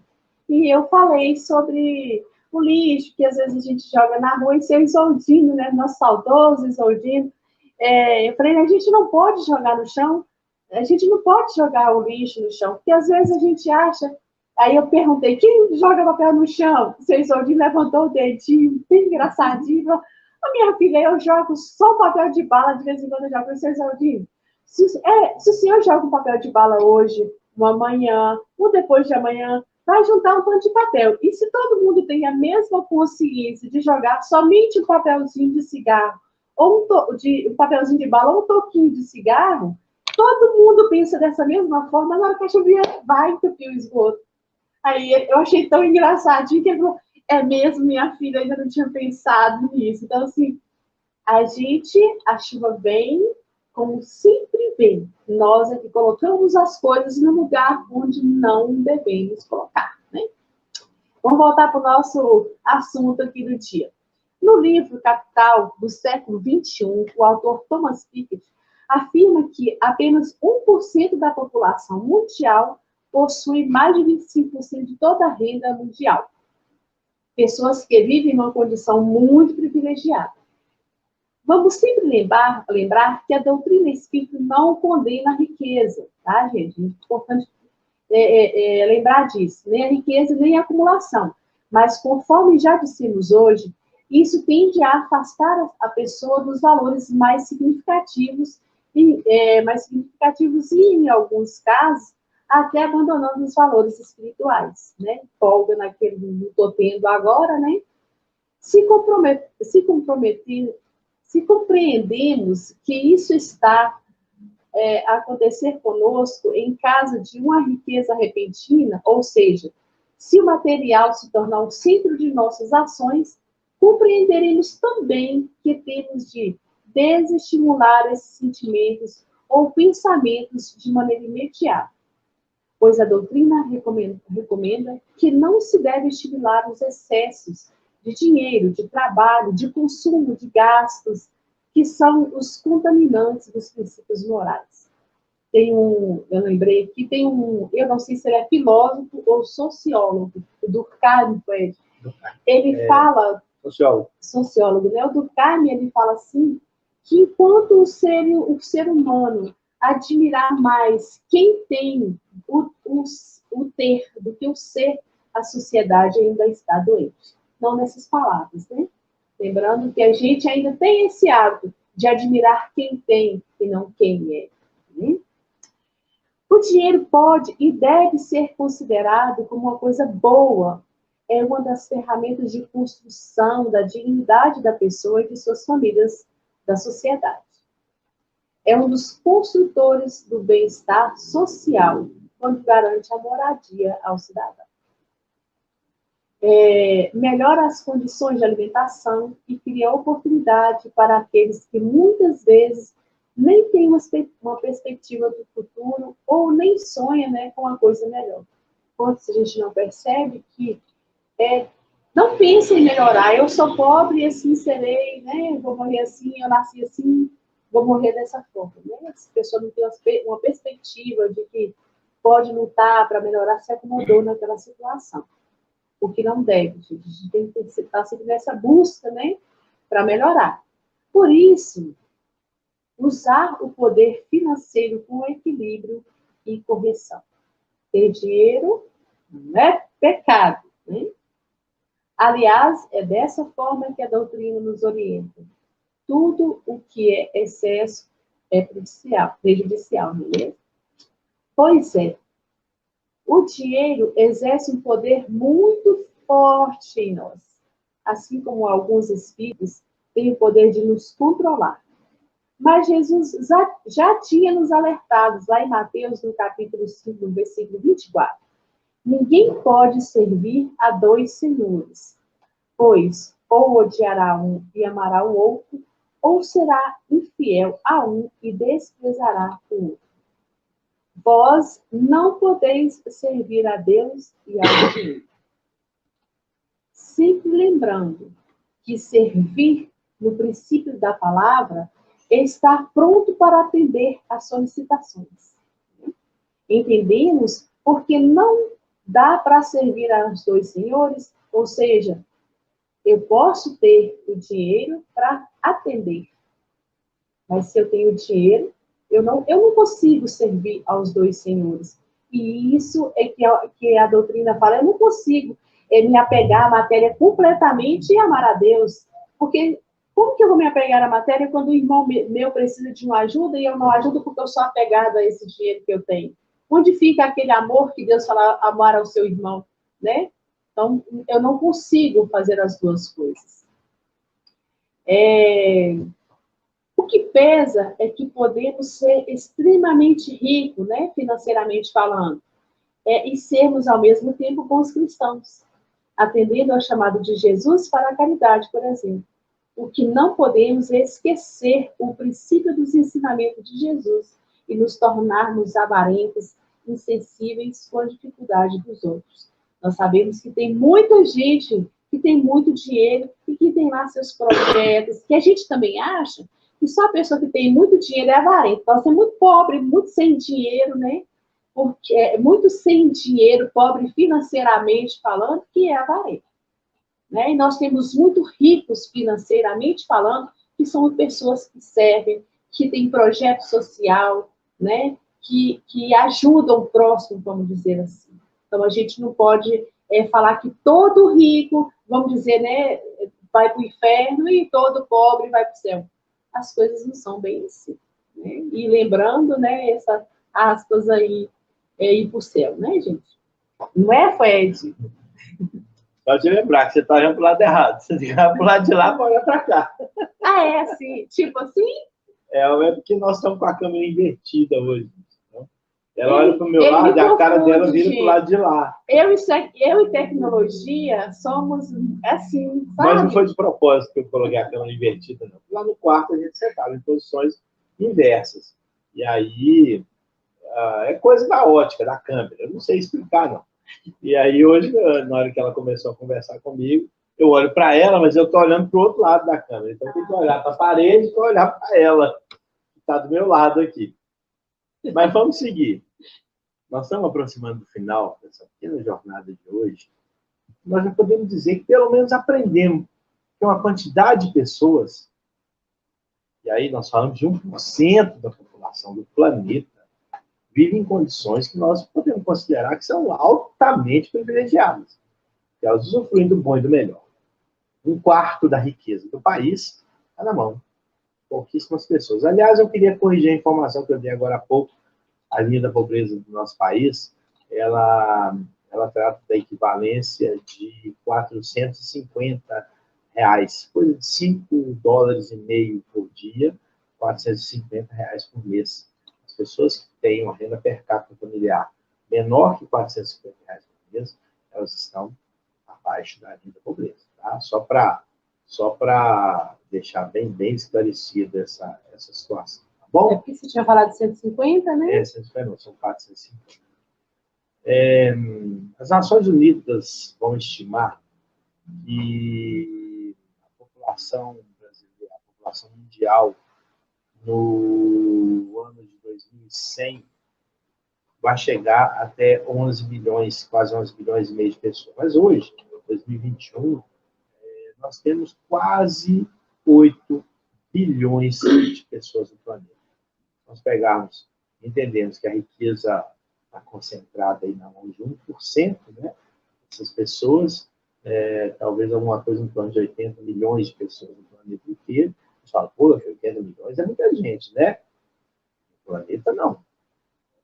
e eu falei sobre o lixo, que às vezes a gente joga na rua, e seu Isoldino, né, nosso saudoso Isoldino, eu falei, a gente não pode jogar no chão, a gente não pode jogar o lixo no chão, porque às vezes a gente acha. Aí eu perguntei, quem joga papel no chão? O seu Isoldino levantou o dedinho, bem engraçadinho, falou, a minha filha, eu jogo só papel de bala, de vez em quando eu jogo. O seu Isoldino, se o senhor joga um papel de bala hoje, uma amanhã, ou depois de amanhã, vai juntar um tanto de papel. E se todo mundo tem a mesma consciência de jogar somente um papelzinho de cigarro, ou um papelzinho de bala, ou um toquinho de cigarro, todo mundo pensa dessa mesma forma, na hora que a chuvinha vai entupir o esgoto. Aí eu achei tão engraçadinho que ele falou, é mesmo, minha filha, ainda não tinha pensado nisso. Então, assim, a chuva vem como sempre vem. Nós é que colocamos as coisas no lugar onde não devemos colocar, né? Vamos voltar para o nosso assunto aqui do dia. No livro Capital, do século XXI, o autor Thomas Piketty afirma que apenas 1% da população mundial possui mais de 25% de toda a renda mundial. Pessoas que vivem em uma condição muito privilegiada. Vamos sempre lembrar que a doutrina espírita não condena a riqueza, tá, gente? É importante lembrar disso. Nem a riqueza, nem a acumulação. Mas, conforme já dissemos hoje, isso tende a afastar a pessoa dos valores mais significativos e, em alguns casos, até abandonando os valores espirituais, né? Folga naquele que não estou tendo agora, né? Se compreendemos que isso está a acontecer conosco em caso de uma riqueza repentina, ou seja, se o material se tornar o centro de nossas ações, compreenderemos também que temos de desestimular esses sentimentos ou pensamentos de maneira imediata, pois a doutrina recomenda que não se deve estimular os excessos de dinheiro, de trabalho, de consumo, de gastos, que são os contaminantes dos princípios morais. Eu lembrei que eu não sei se ele é filósofo ou sociólogo, o Durkheim, ele fala, sociólogo, né? O Durkheim, ele fala assim, que enquanto o ser humano admirar mais quem tem o ter do que o ser, a sociedade ainda está doente. Não nessas palavras, né? Lembrando que a gente ainda tem esse hábito de admirar quem tem e não quem é. Né? O dinheiro pode e deve ser considerado como uma coisa boa. É uma das ferramentas de construção da dignidade da pessoa e de suas famílias, da sociedade. É um dos construtores do bem-estar social, quando garante a moradia ao cidadão. Melhora as condições de alimentação e cria oportunidade para aqueles que muitas vezes nem têm uma perspectiva do futuro ou nem sonham, né, com uma coisa melhor. Quantos a gente não percebe que não pensa em melhorar? Eu sou pobre e assim serei, né? Vou morrer assim, eu nasci assim, vou morrer dessa forma. Né? Essa pessoa não tem uma perspectiva de que pode lutar para melhorar, se acomodou naquela situação. O que não deve, gente. A gente tem que estar sempre nessa busca, né, para melhorar. Por isso, usar o poder financeiro com equilíbrio e correção. Ter dinheiro não é pecado, né? Aliás, é dessa forma que a doutrina nos orienta. Tudo o que é excesso é prejudicial, não é mesmo? Pois é. O dinheiro exerce um poder muito forte em nós, assim como alguns espíritos têm o poder de nos controlar. Mas Jesus já tinha nos alertado, lá em Mateus, no capítulo 5, no versículo 24. Ninguém pode servir a dois senhores, pois ou odiará um e amará o outro, ou será infiel a um e desprezará o outro. Vós não podeis servir a Deus e ao dinheiro. Sempre lembrando que servir, no princípio da palavra, é estar pronto para atender às solicitações. Entendemos porque não Dá para servir aos dois senhores? Ou seja, eu posso ter o dinheiro para atender, mas se eu tenho dinheiro, eu não consigo servir aos dois senhores. E isso é que a doutrina fala, eu não consigo me apegar à matéria completamente e amar a Deus. Porque como que eu vou me apegar à matéria quando o irmão meu precisa de uma ajuda e eu não ajudo porque eu sou apegada a esse dinheiro que eu tenho? Onde fica aquele amor que Deus fala, amar ao seu irmão, né? Então, eu não consigo fazer as duas coisas. O que pesa é que podemos ser extremamente ricos, né, financeiramente falando, e sermos, ao mesmo tempo, bons cristãos, atendendo ao chamado de Jesus para a caridade, por exemplo. O que não podemos é esquecer o princípio dos ensinamentos de Jesus e nos tornarmos avarentos, insensíveis com a dificuldade dos outros. Nós sabemos que tem muita gente que tem muito dinheiro e que tem lá seus projetos, que a gente também acha que só a pessoa que tem muito dinheiro é avarenta. Então, você é muito pobre, muito sem dinheiro, né? Porque é muito sem dinheiro, pobre financeiramente falando, que é avarento. Né? E nós temos muito ricos financeiramente falando, que são pessoas que servem, que têm projeto social, né? que ajudam o próximo, vamos dizer assim. Então, a gente não pode falar que todo rico, vamos dizer, né, vai para o inferno e todo pobre vai para o céu. As coisas não são bem assim. Né? E lembrando, né, essas aspas aí, ir para o céu, né, gente? Não é, Fred? Pode te lembrar que você está olhando para o lado errado. Você tem que olhar para o lado de lá para olhar para cá. Ah, é assim? Tipo assim? É porque nós estamos com a câmera invertida hoje. Então, ela olha para o meu lado e a cara dela vira para o lado de lá. Eu e tecnologia somos assim, sabe? Mas não foi de propósito que eu coloquei a câmera invertida, não. Lá no quarto a gente sentava em posições inversas. E aí é coisa da ótica, da câmera. Eu não sei explicar, não. E aí hoje, na hora que ela começou a conversar comigo, eu olho para ela, mas eu estou olhando para o outro lado da câmera. Então eu tenho que olhar para a parede e olhar para ela, que está do meu lado aqui. Mas vamos seguir. Nós estamos aproximando do final dessa pequena jornada de hoje. Nós já podemos dizer que pelo menos aprendemos que uma quantidade de pessoas, e aí nós falamos de 1% da população do planeta, vive em condições que nós podemos considerar que são altamente privilegiadas. Que elas usufruem do bom e do melhor. 1/4 da riqueza do país está na mão de pouquíssimas pessoas. Aliás, eu queria corrigir a informação que eu dei agora há pouco. A linha da pobreza do nosso país, ela trata da equivalência de R$450, coisa de $5,5 por dia, R$450 por mês. As pessoas que têm uma renda per capita familiar menor que R$450 por mês, elas estão abaixo da linha da pobreza. Tá? Só para deixar bem esclarecida essa situação. Tá bom? É porque você tinha falado de 150, né? 150 não, são 450. As Nações Unidas vão estimar que a população brasileira, a população mundial, no ano de 2100, vai chegar até 11 bilhões, quase 11 bilhões e meio de pessoas. Mas hoje, em 2021, nós temos quase 8 bilhões de pessoas no planeta. Nós pegarmos, entendemos que a riqueza está concentrada aí na mão de 1%, né? Essas pessoas, talvez alguma coisa em torno de 80 milhões de pessoas no planeta inteiro. Você fala, pô, 80 milhões é muita gente, né? No planeta, não.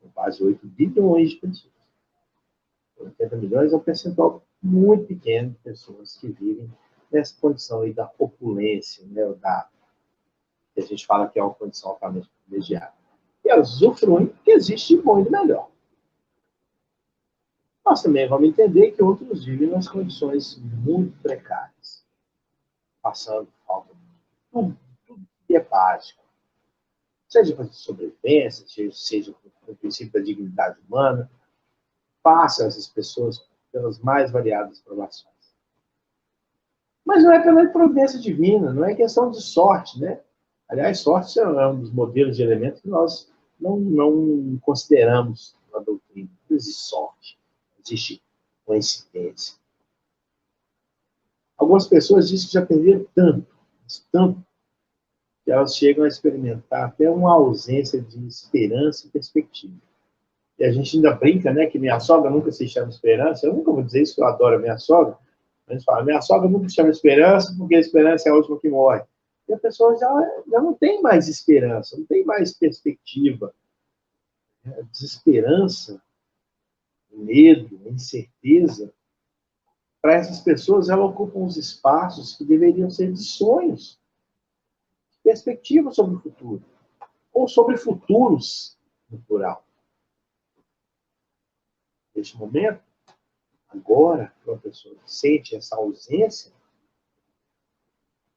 São quase 8 bilhões de pessoas. 80 milhões é um percentual muito pequeno de pessoas que vivem nessa condição aí da opulência, né? Que a gente fala que é uma condição altamente privilegiada. E elas usufruem que existe de bom e de melhor. Nós também vamos entender que outros vivem nas condições muito precárias, passando falta de tudo que é básico. Seja para sobrevivência, seja para o princípio da dignidade humana, passam essas pessoas pelas mais variadas provações. Mas não é pela providência divina, não é questão de sorte, né? Aliás, sorte é um dos modelos de elementos que nós não consideramos na doutrina. Não existe sorte. Existe coincidência. Algumas pessoas dizem que já perderam tanto, que elas chegam a experimentar até uma ausência de esperança e perspectiva. E a gente ainda brinca, né, que minha sogra nunca se chama esperança. Eu nunca vou dizer isso, que eu adoro a minha sogra. A gente fala, minha sogra nunca se chama esperança, porque a esperança é a última que morre. E a pessoa já não tem mais esperança, não tem mais perspectiva. A desesperança, o medo, a incerteza, para essas pessoas, ela ocupa uns espaços que deveriam ser de sonhos, de perspectiva sobre o futuro, ou sobre futuros, no plural. Neste momento, agora, para uma pessoa que sente essa ausência,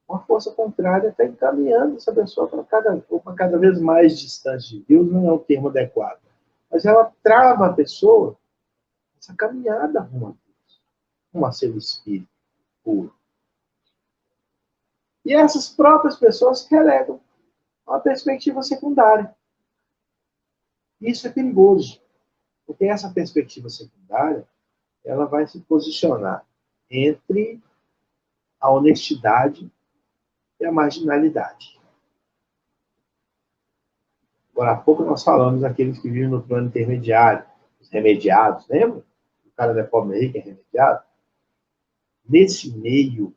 uma força contrária está encaminhando essa pessoa para cada vez mais distante de Deus, não é o termo adequado. Mas ela trava a pessoa nessa caminhada rumo a Deus, rumo a seu espírito puro. E essas próprias pessoas relegam a uma perspectiva secundária. Isso é perigoso, porque essa perspectiva secundária ela vai se posicionar entre a honestidade e a marginalidade. Agora há pouco nós falamos daqueles que vivem no plano intermediário, os remediados, lembra? O cara da pobre rica é remediado. Nesse meio,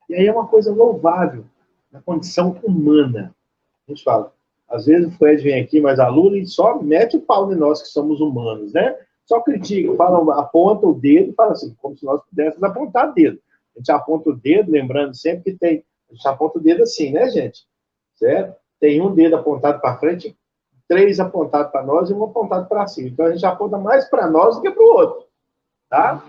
e aí é uma coisa louvável, na condição humana. A gente fala, às vezes o Fred vem aqui, mas a Lula só mete o pau em nós que somos humanos, né? Só critica, fala, aponta o dedo e fala assim, como se nós pudéssemos apontar o dedo. A gente aponta o dedo, lembrando sempre que tem, a gente aponta o dedo assim, né, gente? Certo? Tem um dedo apontado para frente, 3 apontados para nós e 1 apontado para cima. Então a gente aponta mais para nós do que para o outro. Tá?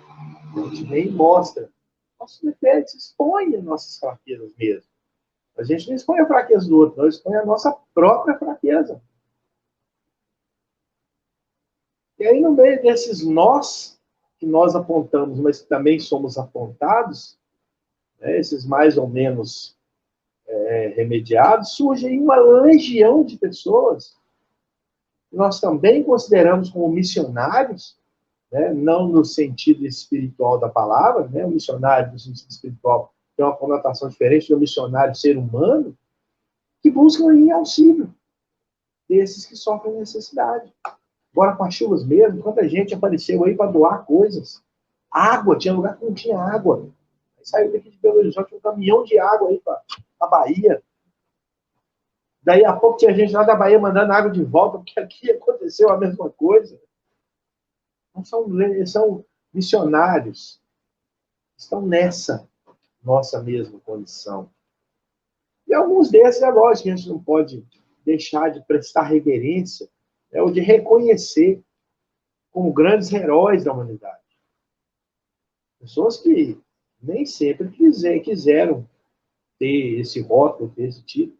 A gente nem mostra. Nossos defeitos expõe as nossas fraquezas mesmo. A gente não expõe a fraqueza do outro, nós expõe a nossa própria fraqueza. E aí, no meio desses nós, que nós apontamos, mas que também somos apontados, né, esses mais ou menos remediados, surge aí uma legião de pessoas que nós também consideramos como missionários, né, não no sentido espiritual da palavra, né, o missionário no sentido espiritual tem uma conotação diferente do missionário ser humano, que buscam aí auxílio desses que sofrem necessidade. Agora com as chuvas mesmo, quanta gente apareceu aí para doar coisas. Água, tinha lugar que não tinha água. Aí saiu daqui de Belo Horizonte um caminhão de água aí para a Bahia. Daí a pouco tinha gente lá da Bahia mandando água de volta, porque aqui aconteceu a mesma coisa. Não são missionários. Estão nessa nossa mesma condição. E alguns desses, é lógico, que a gente não pode deixar de prestar reverência, ou de reconhecer como grandes heróis da humanidade. Pessoas que nem sempre quiseram ter esse rótulo, ter esse título,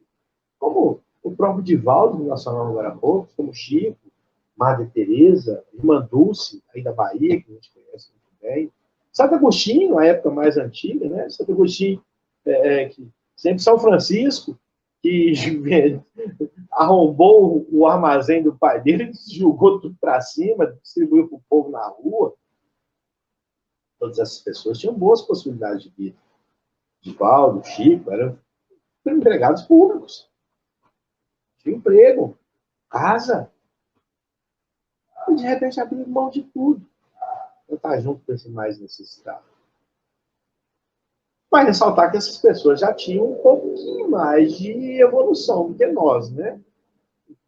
como o próprio Divaldo, que nós falamos agora há pouco, como Chico, Madre Teresa, Irmã Dulce, aí da Bahia, que a gente conhece muito bem. Santo Agostinho, a época mais antiga, né? Santo Agostinho, que sempre São Francisco, que arrombou o armazém do pai dele, jogou tudo para cima, distribuiu para o povo na rua. Todas essas pessoas tinham boas possibilidades de vida. Divaldo, Chico, eram empregados públicos. Tinha emprego, casa. E de repente abriu mão de tudo. Para estar junto com esse mais necessitado. Mas ressaltar que essas pessoas já tinham um pouquinho mais de evolução do que nós, né?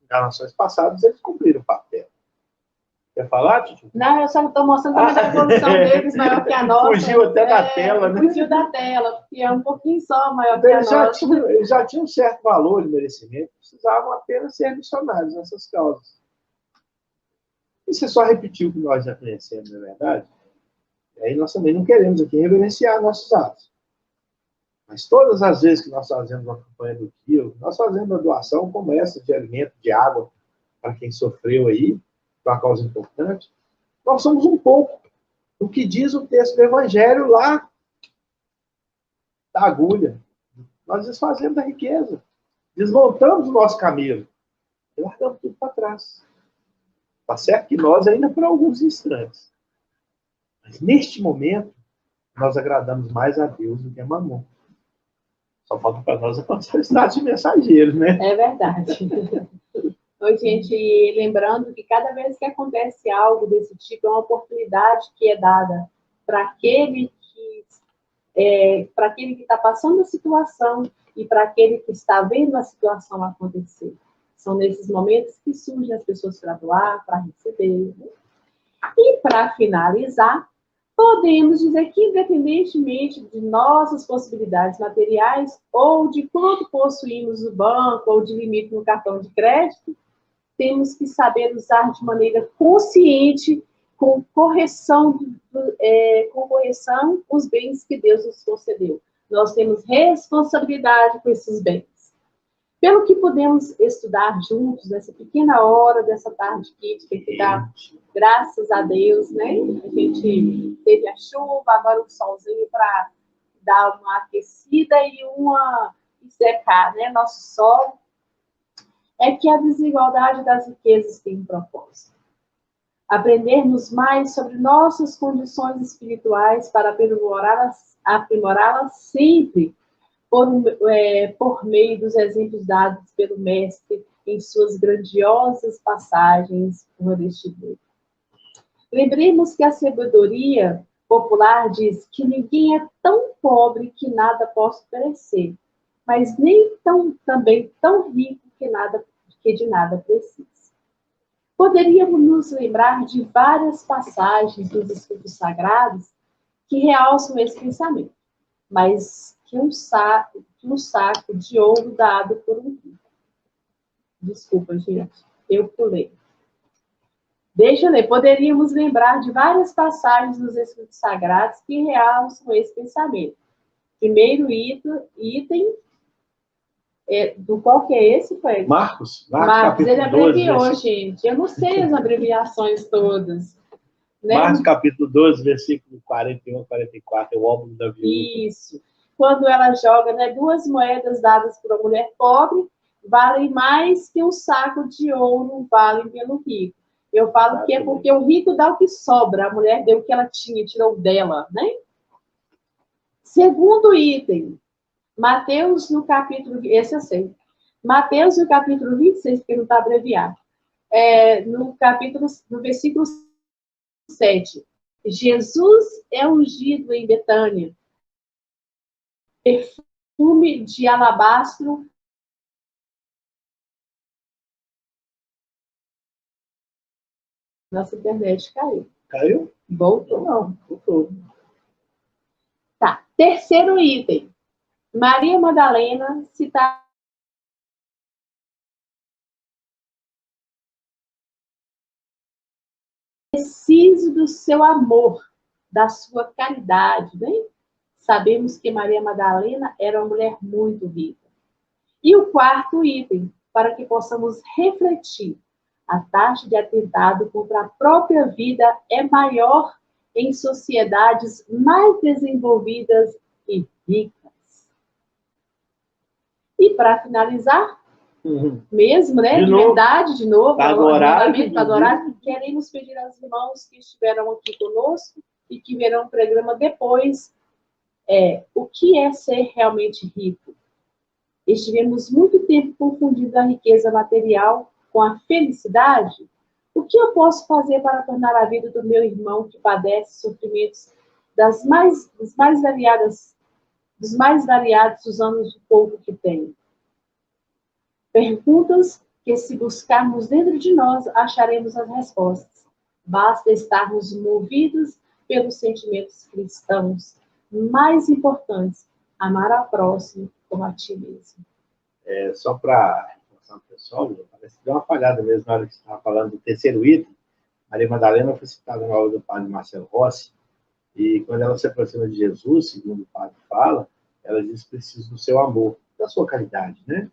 Encarnações passadas, eles cumpriram o papel. Quer falar, Titi? Não, eu só estou mostrando também a evolução deles maior que a nossa. Fugiu até da tela, né? Fugiu da tela, porque é um pouquinho só maior que a nossa. Eles já tinham um certo valor de merecimento, precisavam apenas ser missionários nessas causas. E você só repetiu o que nós já conhecemos, não é verdade? E aí nós também não queremos aqui reverenciar nossos atos. Mas todas as vezes que nós fazemos uma campanha do quilo, nós fazemos uma doação como essa de alimento, de água, para quem sofreu aí, para uma causa importante, nós somos um pouco do que diz o texto do Evangelho lá da agulha. Nós desfazemos da riqueza, desmontamos o nosso camelo e largamos tudo para trás. Está certo que nós ainda por alguns instantes. Mas neste momento, nós agradamos mais a Deus do que a Mamon. Só falta para nós a status de mensageiro, né? É verdade. Então, gente, lembrando que cada vez que acontece algo desse tipo, é uma oportunidade que é dada para aquele que está passando a situação e para aquele que está vendo a situação acontecer. São nesses momentos que surgem as pessoas para doar, para receber. Né? E, para finalizar, podemos dizer que, independentemente de nossas possibilidades materiais, ou de quanto possuímos no banco, ou de limite no cartão de crédito, temos que saber usar de maneira consciente, com correção os bens que Deus nos concedeu. Nós temos responsabilidade com esses bens. Pelo que podemos estudar juntos nessa pequena hora, dessa tarde crítica, que dá graças a Deus, né? A gente teve a chuva, agora o solzinho para dar uma aquecida e uma secar, né? Nosso sol. É que a desigualdade das riquezas tem um propósito. Aprendermos mais sobre nossas condições espirituais para aprimorá-las sempre por meio dos exemplos dados pelo Mestre em suas grandiosas passagens por este livro. Lembremos que a sabedoria popular diz que ninguém é tão pobre que nada possa oferecer, mas nem também tão rico que de nada precisa. Poderíamos nos lembrar de várias passagens dos Escritos Sagrados que realçam esse pensamento, mas que um saco de ouro dado por um rico. Desculpa, gente, eu pulei. Deixa eu ler. Poderíamos lembrar de várias passagens dos Escritos Sagrados que realçam esse pensamento. Primeiro item do qual que é esse, foi? Marcos, ele abreviou, 12, gente. Eu não sei as abreviações todas. Né? Marcos, capítulo 12, versículo 41 a 44, é o óbolo da viúva. Isso. Quando ela joga, né, 2 moedas dadas por uma mulher pobre valem mais que um saco de ouro valem pelo rico. Eu falo que é porque o rico dá o que sobra, a mulher deu o que ela tinha, tirou dela, né? Segundo item, Mateus no capítulo... Esse eu sei. Mateus no capítulo 26, porque não está abreviado. No versículo 7. Jesus é ungido em Betânia. Perfume de alabastro. Nossa internet caiu. Caiu? Voltou? Não. Voltou. Tá. Terceiro item. Maria Madalena citada. Preciso do seu amor, da sua caridade, né? Sabemos que Maria Madalena era uma mulher muito rica. E o quarto item, para que possamos refletir, a taxa de atentado contra a própria vida é maior em sociedades mais desenvolvidas e ricas. E para finalizar, mesmo, né? De verdade, de novo, para adorar, queremos pedir aos irmãos que estiveram aqui conosco e que verão o programa depois, o que é ser realmente rico? Estivemos muito tempo confundindo a riqueza material com a felicidade? O que eu posso fazer para tornar a vida do meu irmão que padece sofrimentos dos mais variados usando o pouco que tem? Perguntas que, se buscarmos dentro de nós, acharemos as respostas. Basta estarmos movidos pelos sentimentos cristãos mais importantes, amar ao próximo como a ti mesmo. Só para informação pessoal, parece que deu uma falhada mesmo na hora que você estava falando do terceiro item. Maria Madalena foi citada na obra do padre Marcelo Rossi, e quando ela se aproxima de Jesus, segundo o padre fala, ela diz: preciso do seu amor, da sua caridade, né?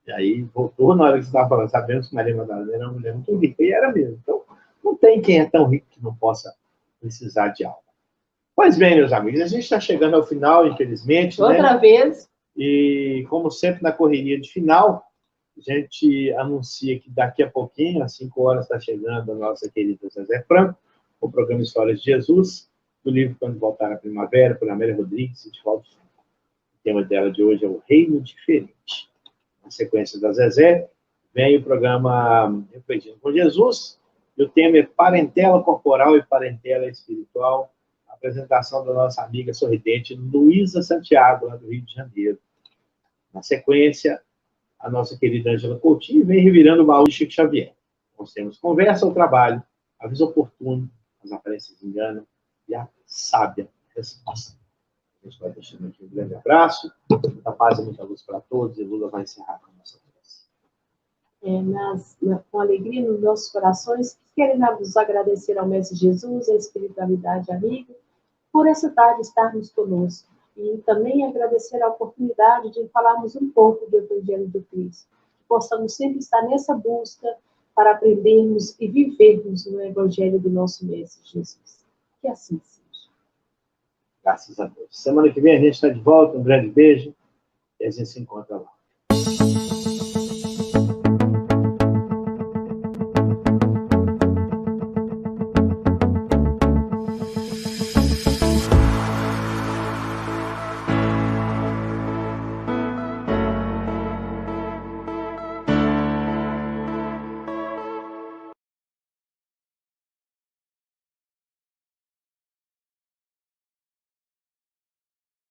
E aí voltou na hora que você estava falando, sabemos que Maria Madalena era uma mulher muito rica, e era mesmo. Então, não tem quem é tão rico que não possa precisar de algo. Pois bem, meus amigos, a gente está chegando ao final, infelizmente. Outra vez. E, como sempre, na correria de final, a gente anuncia que daqui a pouquinho, às 5 horas, está chegando a nossa querida Zezé Franco, o programa Histórias de Jesus. do livro Quando Voltar a Primavera, por Amélia Rodrigues e Divaldo Franco. O tema dela de hoje é o Reino Diferente. Na sequência da Zezé, vem o programa Refletindo com Jesus, e o tema é Parentela Corporal e Parentela Espiritual, a apresentação da nossa amiga sorridente Luísa Santiago, lá do Rio de Janeiro. Na sequência, a nossa querida Ângela Coutinho vem revirando o baú de Chico Xavier. Nós temos conversa ao trabalho, aviso oportuno, as aparências enganam e a sábia resposta. A gente vai deixando aqui um grande abraço, muita paz e muita luz para todos, e Lula vai encerrar com a nossa prece. Com alegria nos nossos corações, queremos agradecer ao Mestre Jesus, à espiritualidade amiga, por essa tarde estarmos conosco. E também agradecer a oportunidade de falarmos um pouco do Evangelho do Cristo. Que possamos sempre estar nessa busca para aprendermos e vivermos no Evangelho do nosso Mestre Jesus. Que assim seja. Graças a Deus. Semana que vem a gente está de volta. Um grande beijo e a gente se encontra lá.